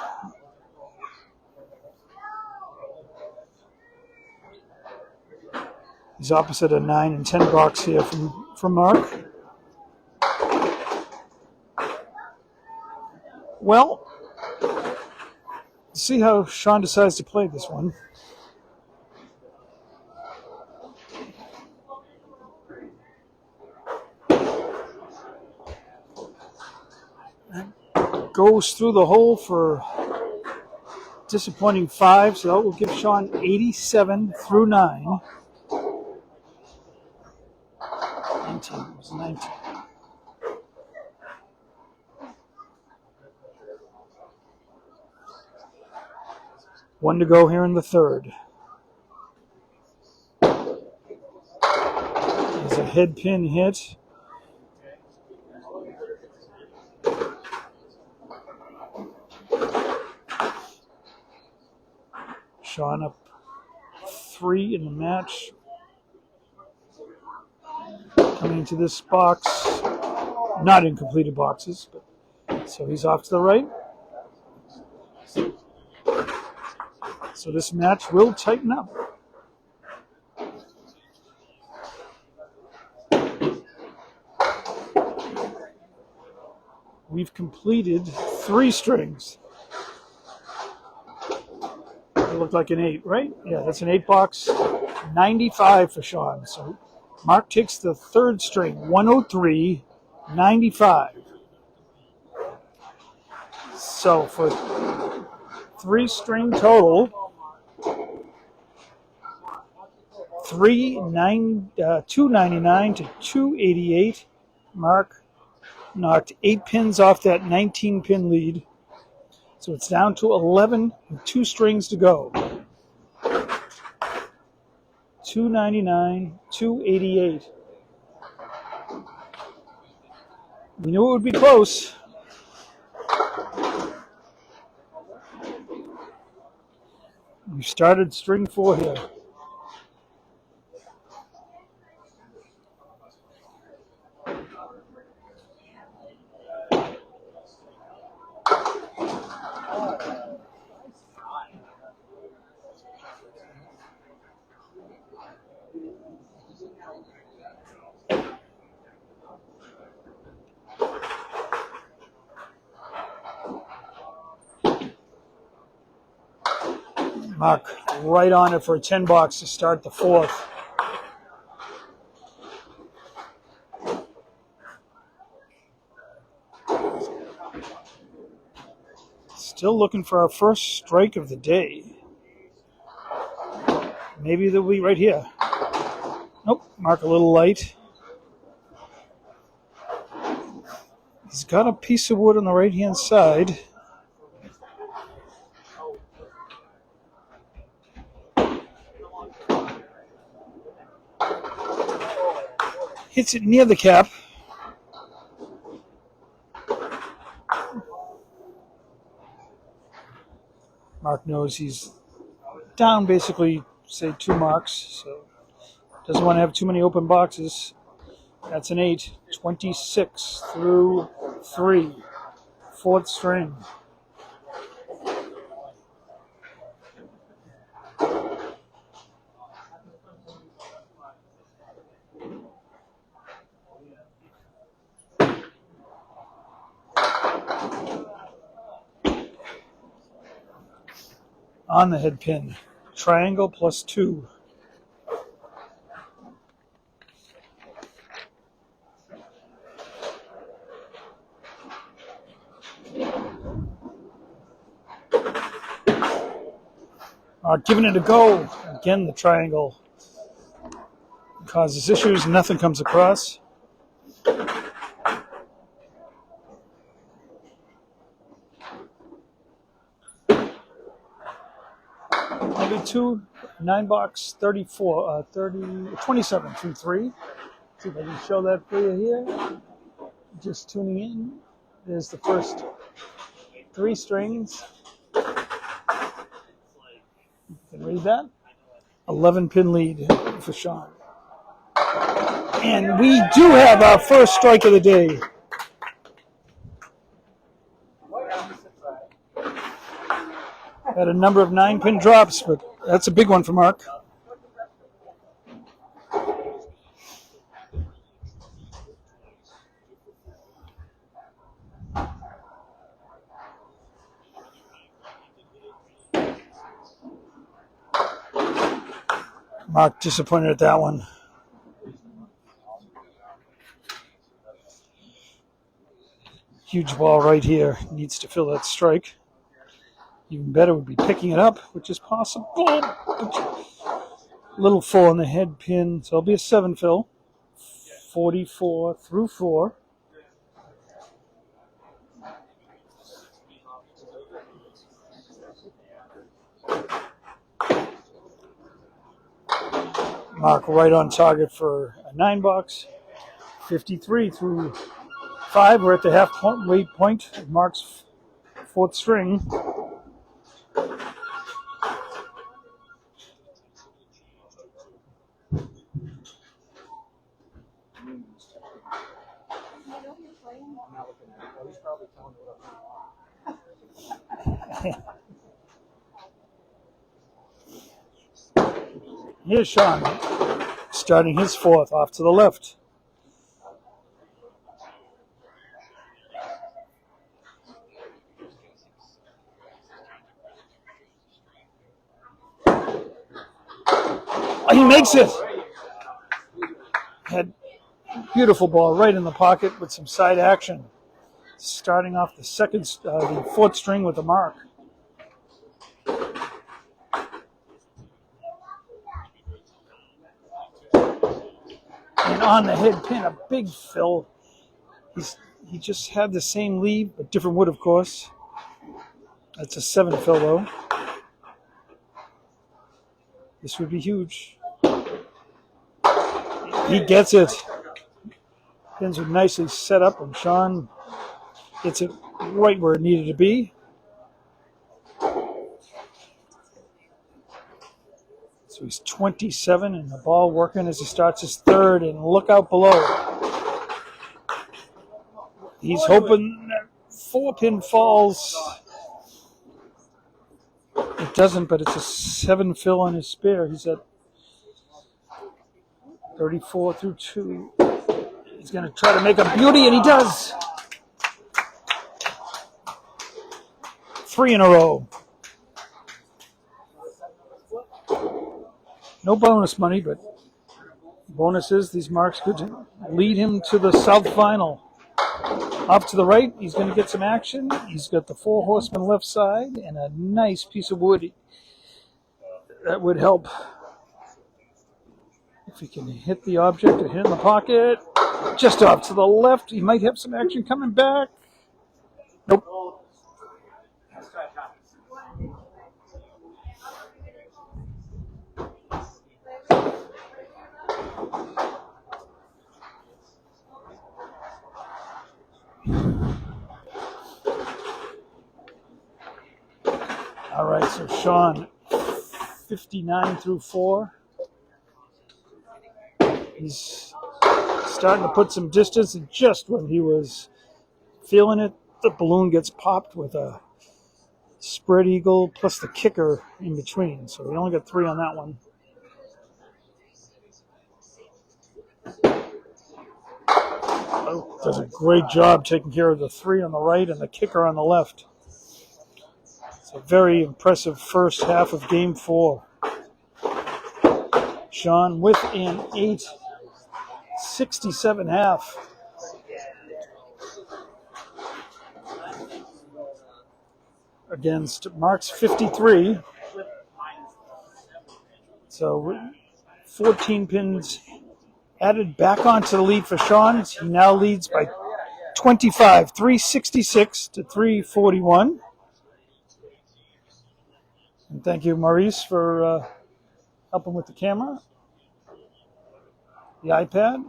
Speaker 1: He's opposite a 9 and 10 box here from Mark. Well, let's see how Sean decides to play this one. That goes through the hole for disappointing 5, so that will give Sean 87 through 9. 19. 1 to go here in the third. There's a head pin hit. Sean up 3 in the match. Coming into this box, not in completed boxes, but so he's off to the right. So this match will tighten up. We've completed 3 strings. It looked like an 8, right? Yeah, that's an 8 box. 95 for Sean. So Mark takes the 3rd string, 103, 95. So for 3 string total, 299 to 288. Mark knocked 8 pins off that 19-pin lead. So it's down to 11 with 2 strings to go. 299, 288. We knew it would be close. We started string 4 here. Mark right on it for a 10 box to start the 4th. Still looking for our first strike of the day. Maybe they'll be right here. Nope, Mark a little light. He's got a piece of wood on the right-hand side. Hits it near the cap. Mark knows he's down basically, say, 2 marks, so doesn't want to have too many open boxes. That's an 8. 26 through 3. 4th string. On the head pin, triangle plus 2. Giving it a go. Again, the triangle causes issues. Nothing comes across. Maybe 2, 9 box, 34, 27 through 3. See if I can show that for you here. Just tuning in. There's the first 3 strings. You can read that. 11 pin lead for Sean. And we do have our first strike of the day. Had a number of 9 pin drops, but that's a big one for Mark. Mark disappointed at that one. Huge ball right here. Needs to fill that strike. Even better would be picking it up, which is possible. Little 4 on the head pin, so it'll be a 7 fill. 44 through 4. Mark right on target for a 9 box. 53 through 5. We're at the halfway point of Mark's 4th string. Here's Sean, starting his 4th off to the left. Oh, he makes it! Had beautiful ball right in the pocket with some side action. Starting off the 4th string with a mark. And on the head pin, a big fill. He just had the same lead, but different wood, of course. That's a 7 fill, though. This would be huge. He gets it. Pins are nicely set up, and Sean gets it right where it needed to be. So he's 27 and the ball working as he starts his third, and look out below. He's hoping that 4-pin falls. It doesn't, but it's a 7 fill on his spare. He's at 34 through 2. He's going to try to make a beauty, and he does. 3 in a row. No bonus money, but bonus is these marks could lead him to the South Final. Off to the right, he's going to get some action. He's got the 4 horsemen left side and a nice piece of wood that would help. If he can hit the object and hit it in the pocket, just off to the left, he might have some action coming back. Nope. All right, so Sean, 59 through 4. He's starting to put some distance, and just when he was feeling it, the balloon gets popped with a spread eagle plus the kicker in between. So we only got 3 on that one. Oh, does a great job taking care of the 3 on the right and the kicker on the left. It's a very impressive first half of Game 4. Sean with an 8.67 half. Against Mark's 53. So 14 pins added back onto the lead for Sean. He now leads by 25, 366 to 341. And thank you, Maurice, for helping with the camera, the iPad.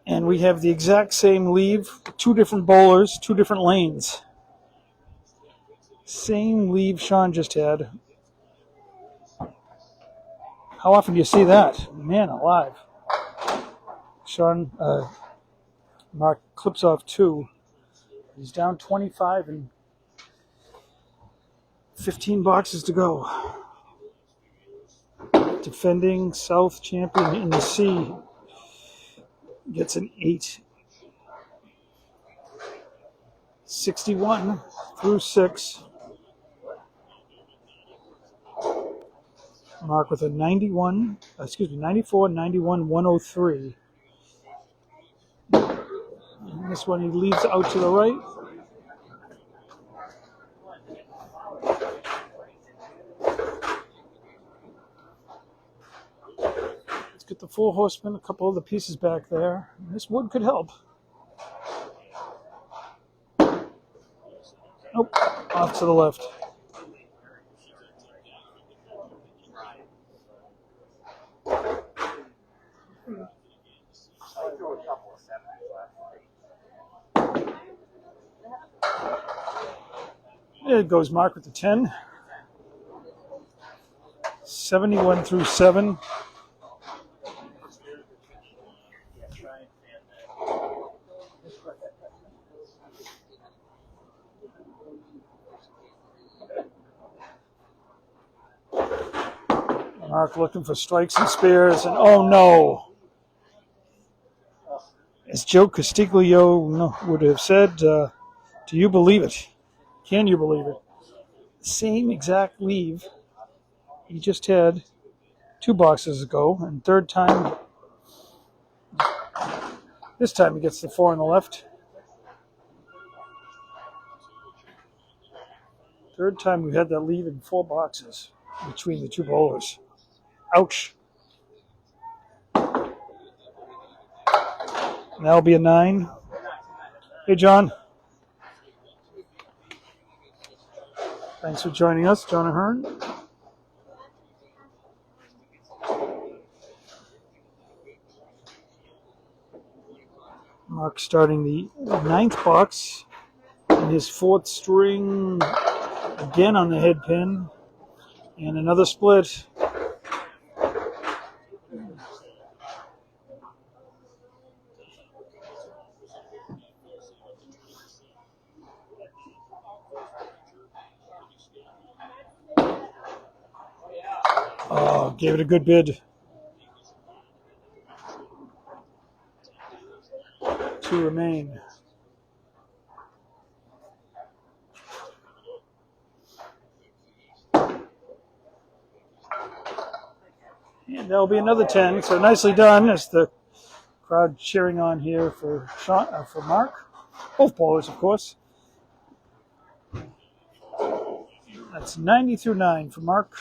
Speaker 1: And we have the exact same leave, 2 different bowlers, 2 different lanes. Same leave Sean just had. How often do you see that? Man alive. Sean, Mark clips off 2. He's down 25 and 15 boxes to go. Defending South champion in the C gets an 8.61 through 6. Mark with a 94, 91, 103. And this one he leaves out to the right. Let's get the 4 horsemen, a couple of the pieces back there. And this wood could help. Nope, off to the left. There goes Mark with the 10. 71 through 7. Mark looking for strikes and spares, and oh no! As Joe Castiglio would have said, do you believe it? Can you believe it? Same exact leave he just had 2 boxes ago, and third time, this time he gets the 4 on the left. Third time we've had that leave in 4 boxes between the 2 bowlers. Ouch. And that'll be a 9. Hey, John. Thanks for joining us, John Ahern. Mark starting the ninth box in his fourth string, again on the head pin, and another split. Oh, gave it a good bid. Two remain. And that'll be another 10. So nicely done as the crowd cheering on here for for Mark. Both bowlers, of course. That's 90 through 9 for Mark.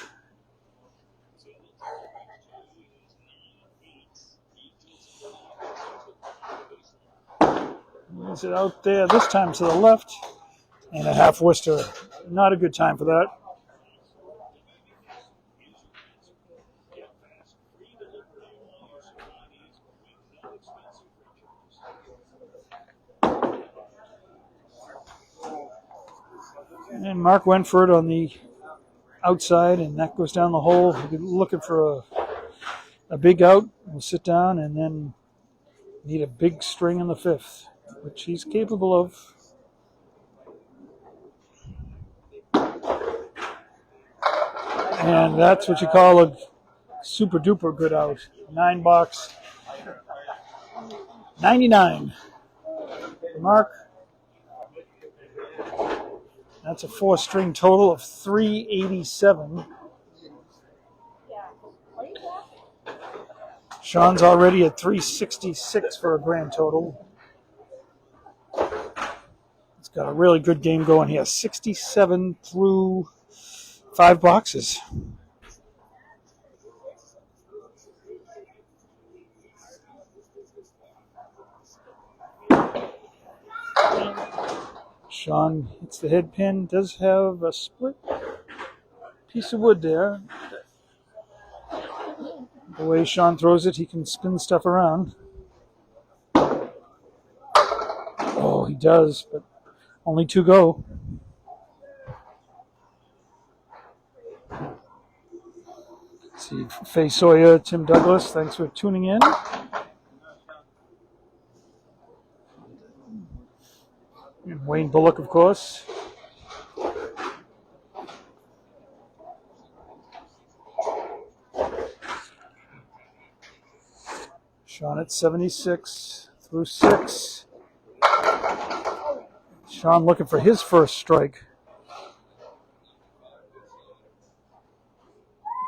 Speaker 1: Is it out there this time to the left? And a half Worcester. Not a good time for that. And Mark went for it on the outside, and that goes down the hole. Looking for a big out. We'll sit down and then need a big string in the fifth, which he's capable of. And that's what you call a super duper good out. 9 box. 99. Mark. That's a 4-string total of 387. Sean's already at 366 for a grand total. It's got a really good game going here. 67 through 5 boxes. Sean hits the head pin. Does have a split piece of wood there. The way Sean throws it, he can spin stuff around. Oh, he does, but only 2 go. Let's see, Faye Sawyer, Tim Douglas, thanks for tuning in. And Wayne Bullock, of course. Sean at 76 through 6. Sean looking for his first strike.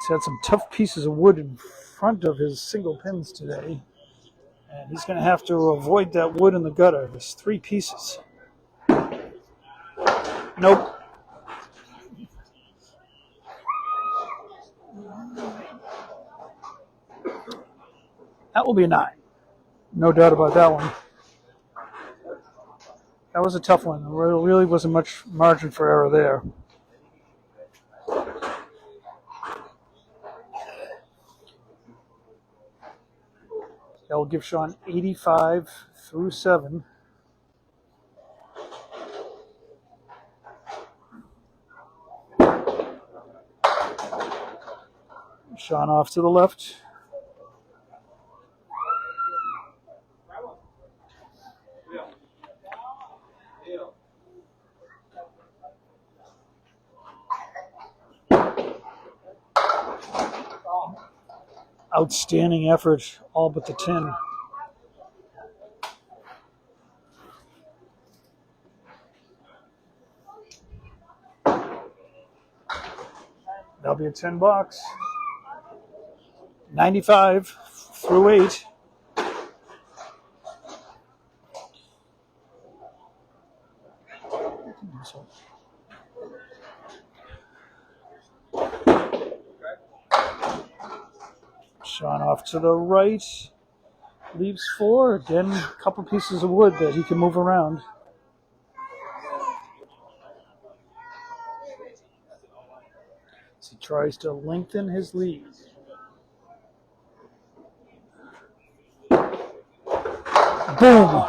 Speaker 1: He's had some tough pieces of wood in front of his single pins today. And he's going to have to avoid that wood in the gutter. There's 3 pieces. Nope. That will be a 9. No doubt about that one. That was a tough one. There really wasn't much margin for error there. That will give Sean 85 through 7. Sean off to the left. Outstanding effort, all but the 10. That'll be a 10 box. 95 through 8. Sean off to the right. Leaves 4. Again, a couple pieces of wood that he can move around. As he tries to lengthen his lead. Boom!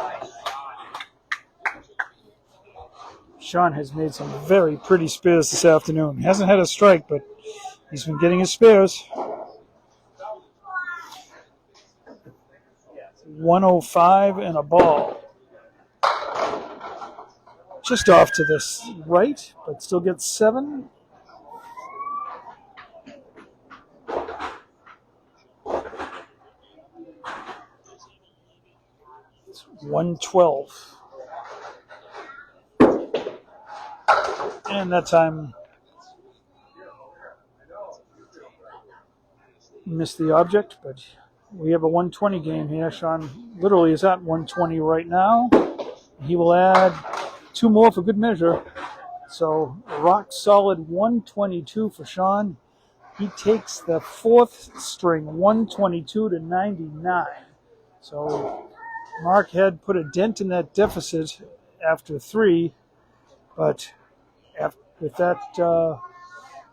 Speaker 1: Sean has made some very pretty spares this afternoon. He hasn't had a strike, but he's been getting his spares. 105 and a ball. Just off to the right, but still gets 7. It's 112. And that time missed the object, but we have a 120 game here. Sean literally is at 120 right now. He will add 2 more for good measure. So rock solid 122 for Sean. He takes the 4th string 122 to 99. So Mark had put a dent in that deficit after 3, but with that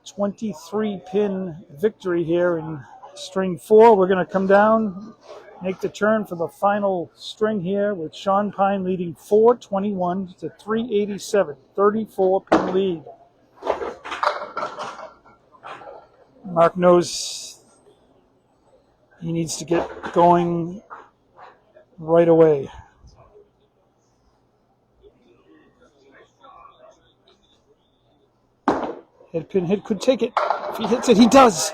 Speaker 1: 23-pin victory here in string 4, we're going to come down, make the turn for the final string here with Sean Pyne leading 421 to 387, 34-pin lead. Mark knows he needs to get going right away. Head pin hit could take it. If he hits it, he does.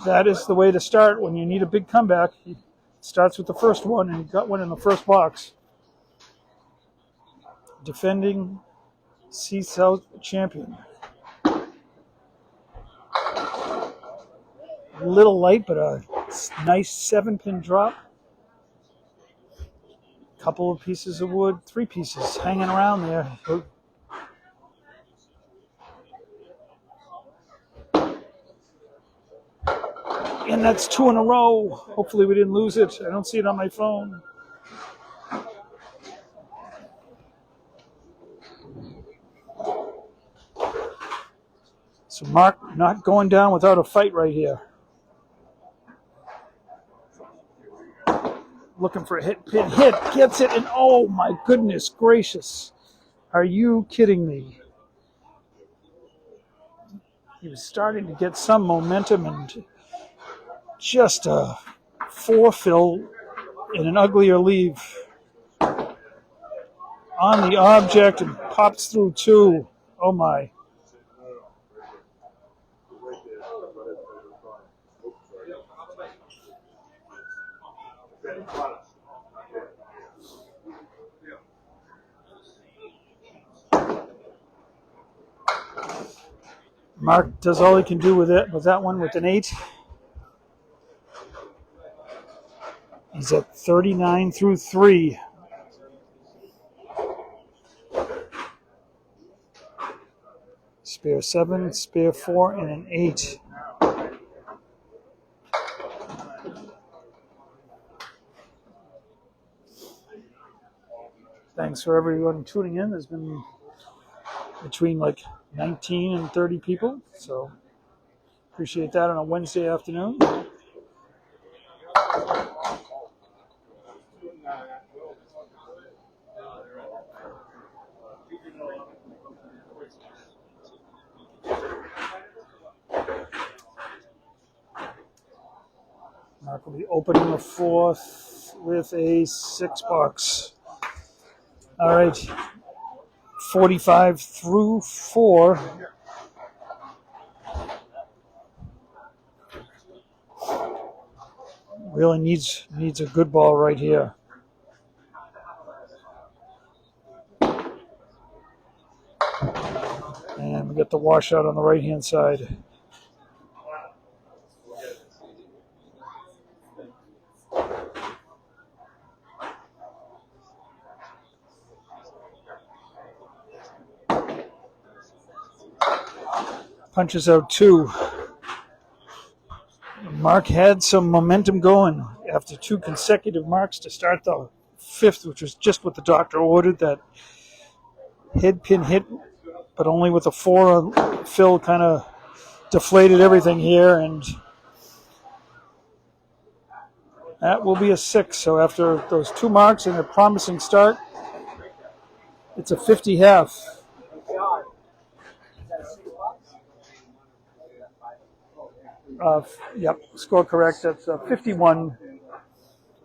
Speaker 1: That is the way to start when you need a big comeback. He starts with the first one, and he got one in the first box. Defending C-South champion. A little light, but a nice 7-pin drop. Couple of pieces of wood, 3 pieces hanging around there. And that's 2 in a row. Hopefully we didn't lose it. I don't see it on my phone. So Mark not going down without a fight right here. Looking for a hit, pin, hit, gets it, and oh my goodness gracious. Are you kidding me? He was starting to get some momentum and just a 4-fill in an uglier leave on the object and pops through 2. Oh my. Mark does all he can do with it, with that one, with an 8. He's at 39 through 3. Spare 7, spare 4, and an 8. Thanks for everyone tuning in. There's been between like 19 and 30 people, so appreciate that on a Wednesday afternoon. Mark will be opening the 4th with a 6-box. All right. 45 through 4. Really needs a good ball right here. And we got the washout on the right-hand side. Punches out 2. Mark had some momentum going after 2 consecutive marks to start the 5th, which was just what the doctor ordered. That head pin hit, but only with a 4 fill kind of deflated everything here. And That will be a 6. So after those 2 marks and a promising start, it's a 50 half. Yep, score correct. That's 51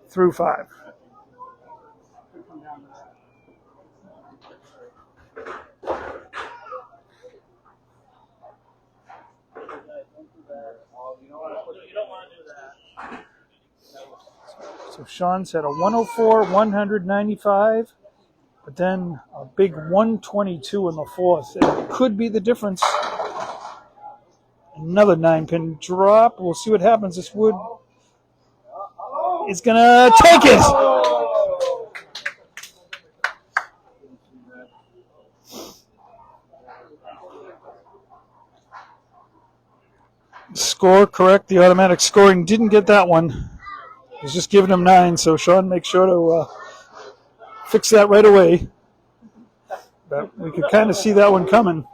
Speaker 1: through 5. So Sean's had a 104, 195, but then a big 122 in the 4th. It could be the difference. Another 9-pin drop. We'll see what happens. This wood is going to take it. Score correct. The automatic scoring didn't get that one. It was just giving him 9, so Sean, make sure to fix that right away. But we could kind of see that one coming.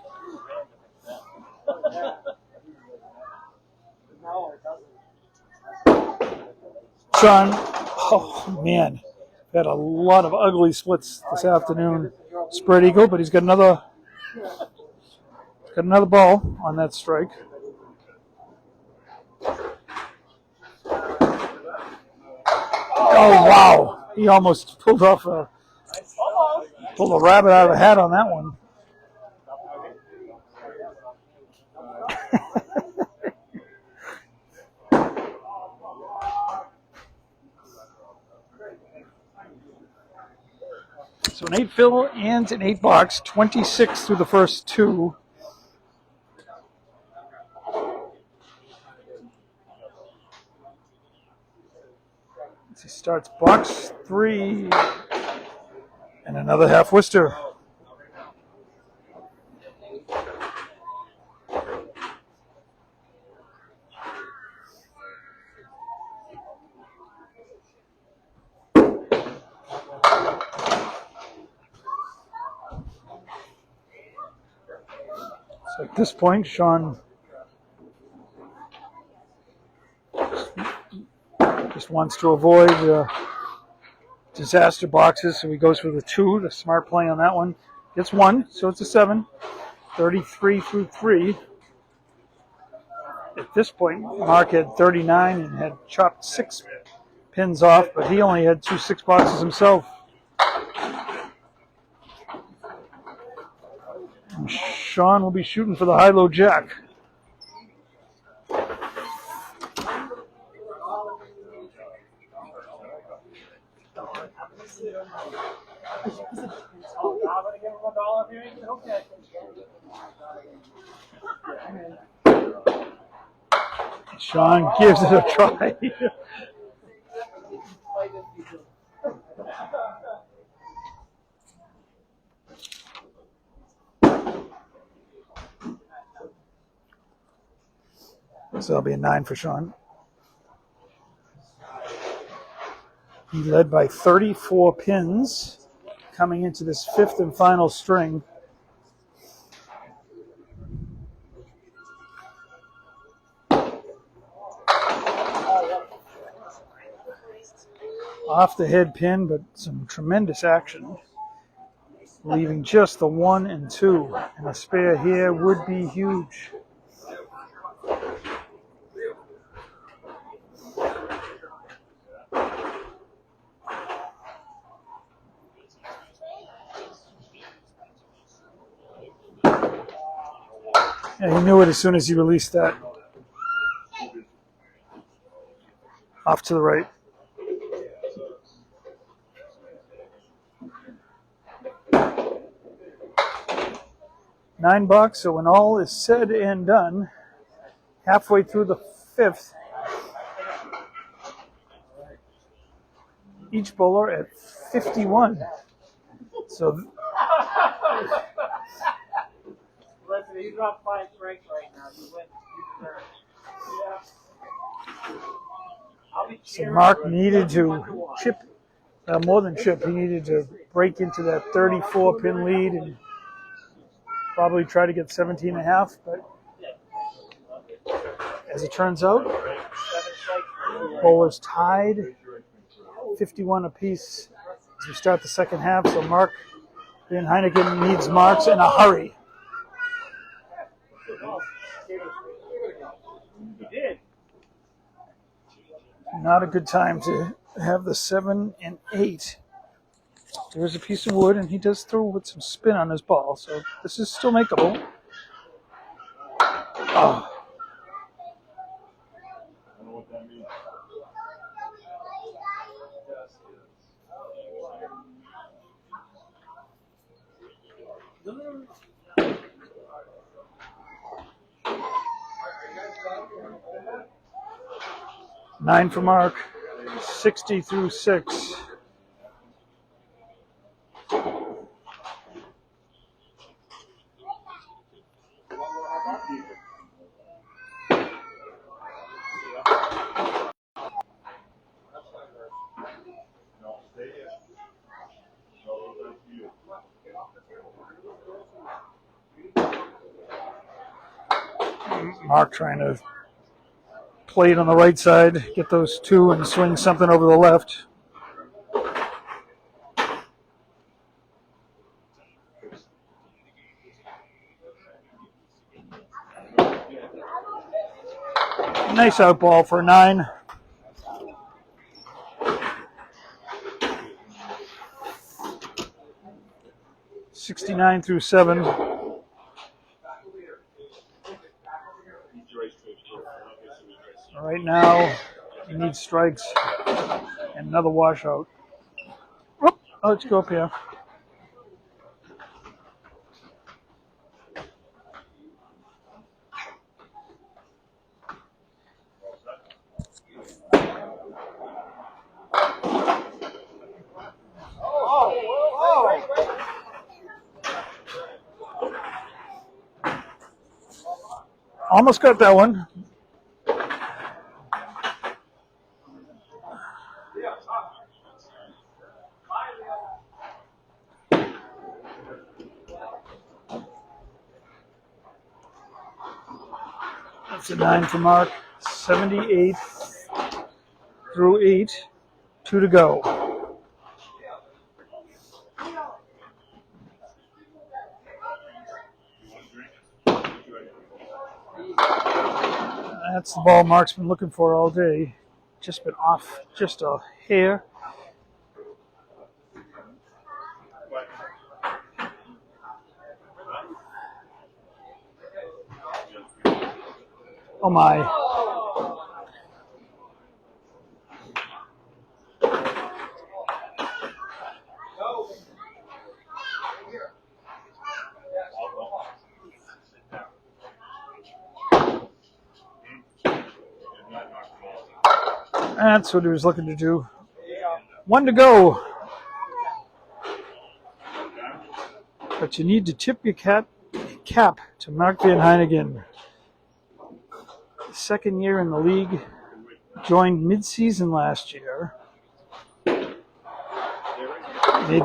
Speaker 1: Sean, oh man, had a lot of ugly splits this afternoon. Spread eagle, but he's got another ball on that strike. Oh wow! He almost pulled a rabbit out of a hat on that one. So an 8 fill and an 8 box, 26 through the first 2. He starts box 3 and another half Worcester. So at this point, Sean just wants to avoid disaster boxes, so he goes for the 2. The smart play on that one. Gets 1, so it's a 7. 33 through 3. At this point, Mark had 39 and had chopped 6 pins off, but he only had 2 6 boxes himself. And Sean will be shooting for the high-low jack. Sean gives it a try. So that'll be a 9 for Sean. He led by 34 pins coming into this 5th and final string. Off the head pin, but some tremendous action. Leaving just the 1 and 2. And a spare here would be huge. Yeah, he knew it as soon as he released that. Off to the right. $9, so when all is said and done, halfway through the 5th, each bowler at 51. So
Speaker 3: Listen, you dropped 5 strikes right now. You went.
Speaker 1: So Mark needed to chip, more than chip, he needed to break into that 34-pin lead and probably try to get 17 and a half, but as it turns out, bowlers tied 51 apiece as we start the second half. So Mark Van Heynigen needs marks in a hurry.
Speaker 3: He did.
Speaker 1: Not a good time to have the 7 and 8. There's a piece of wood, and he does throw with some spin on his ball, so this is still makeable. Oh. Nine for Mark, 60 through 6. Mark trying to play it on the right side, get those 2 and swing something over the left. Nice out ball for 9. $69 through 7. Right now, he needs strikes and another washout. Oh, let's go up here. Almost got that one. That's a 9 for Mark. 78 through 8. 2 to go. That's the ball Mark's been looking for all day. Just been off just a hair. Oh my. That's what he was looking to do. 1 to go. But you need to tip your cap to Mark Van Heynigen. Second year in the league. Joined mid-season last year. Made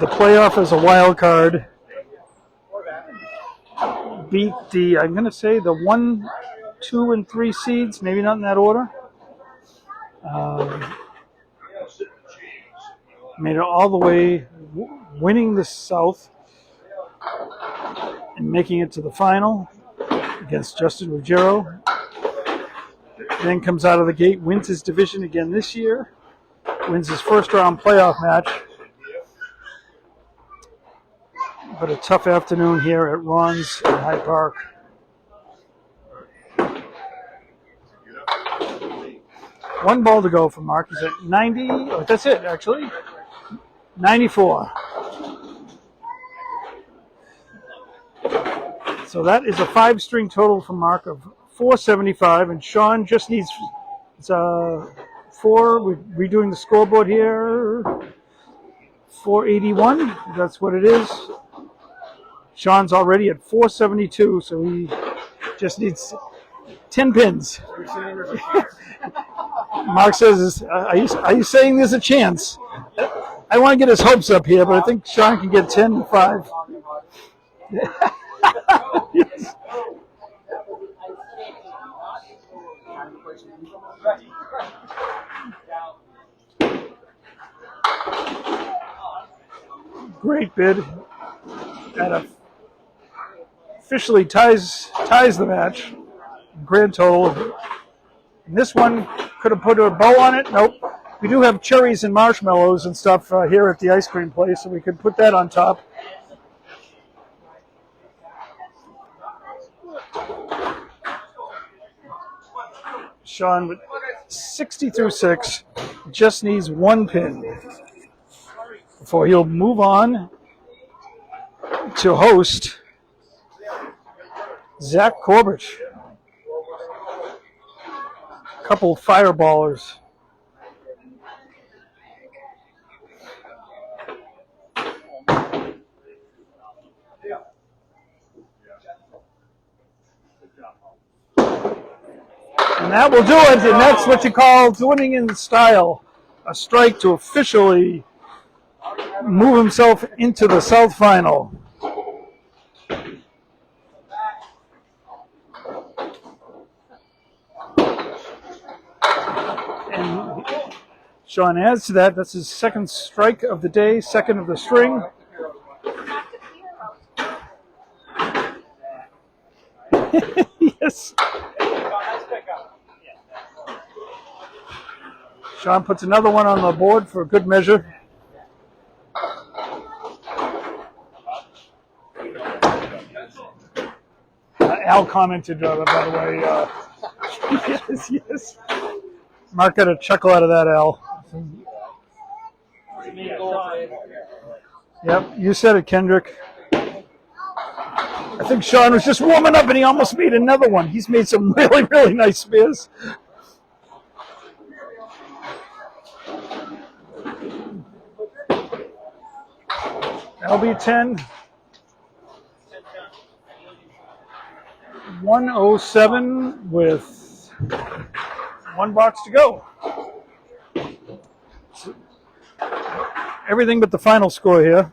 Speaker 1: the playoff as a wild card. Beat the, I'm going to say, the 1, 2, and 3 seeds. Maybe not in that order. Made it all the way, winning the South and making it to the final against Justin Ruggiero. Then comes out of the gate, wins his division again this year, wins his first round playoff match. But a tough afternoon here at Ron's in Hyde Park. One ball to go for Mark. He's at 90. Oh, that's it, actually. 94. So that is a 5-string total for Mark of 475, and Sean just needs 4. We're redoing the scoreboard here. 481. That's what it is. Sean's already at 472, so he just needs 10 pins. Mark says, are you saying there's a chance? I want to get his hopes up here, but I think Sean can get 10 and 5. Yes. great bid. And officially ties the match. Grand total. And this one could have put a bow on it. Nope. We do have cherries and marshmallows and stuff here at the ice cream place, so we could put that on top. Sean with 60 through 6 just needs one pin before he'll move on to host Zach Corbett. Couple fireballers. And that will do it, and that's what you call winning in style. A strike to officially move himself into the South Final. And Sean adds to that, that's his second strike of the day, second of the string. Yes. Sean puts another one on the board for good measure. Al commented, by the way. Yes. Mark got a chuckle out of that, Al. Yep, you said it, Kendrick. I think Sean was just warming up and he almost made another one. He's made some really, really nice spears. That'll be 10. 107 with one box to go. So, everything but the final score here.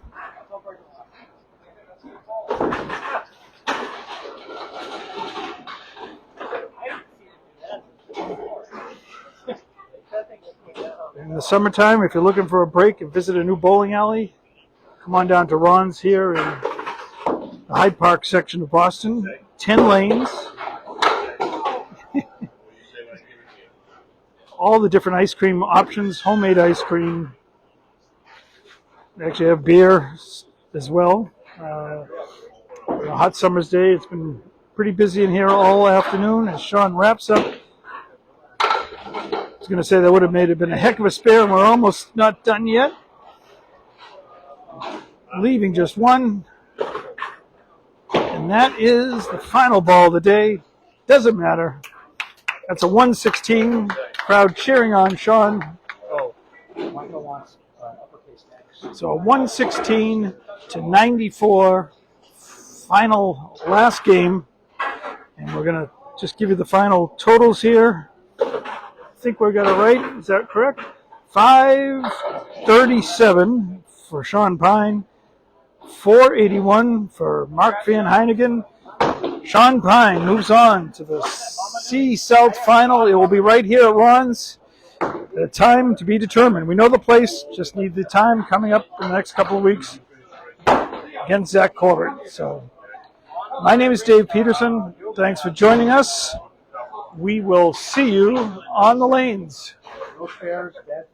Speaker 1: In the summertime, if you're looking for a break and visit a new bowling alley, come on down to Ron's here in the Hyde Park section of Boston. 10 lanes. All the different ice cream options, homemade ice cream. They actually have beer as well. On a hot summer's day, it's been pretty busy in here all afternoon. As Sean wraps up, I was going to say that would have made it been a heck of a spare, and we're almost not done yet. Leaving just one. And that is the final ball of the day. Doesn't matter. That's a 116. Crowd cheering on Sean. So a 116 to 94 final last game. And we're going to just give you the final totals here. I think we got it right. Is that correct? 537 for Sean Pyne. 481 for Mark Van Heynigen. Sean Pyne moves on to the C South Final. It will be right here at Ron's. The time to be determined. We know the place, just need the time coming up in the next couple of weeks against Zach Corbett. So, my name is Dave Peterson. Thanks for joining us. We will see you on the lanes.
Speaker 3: No spares, dead.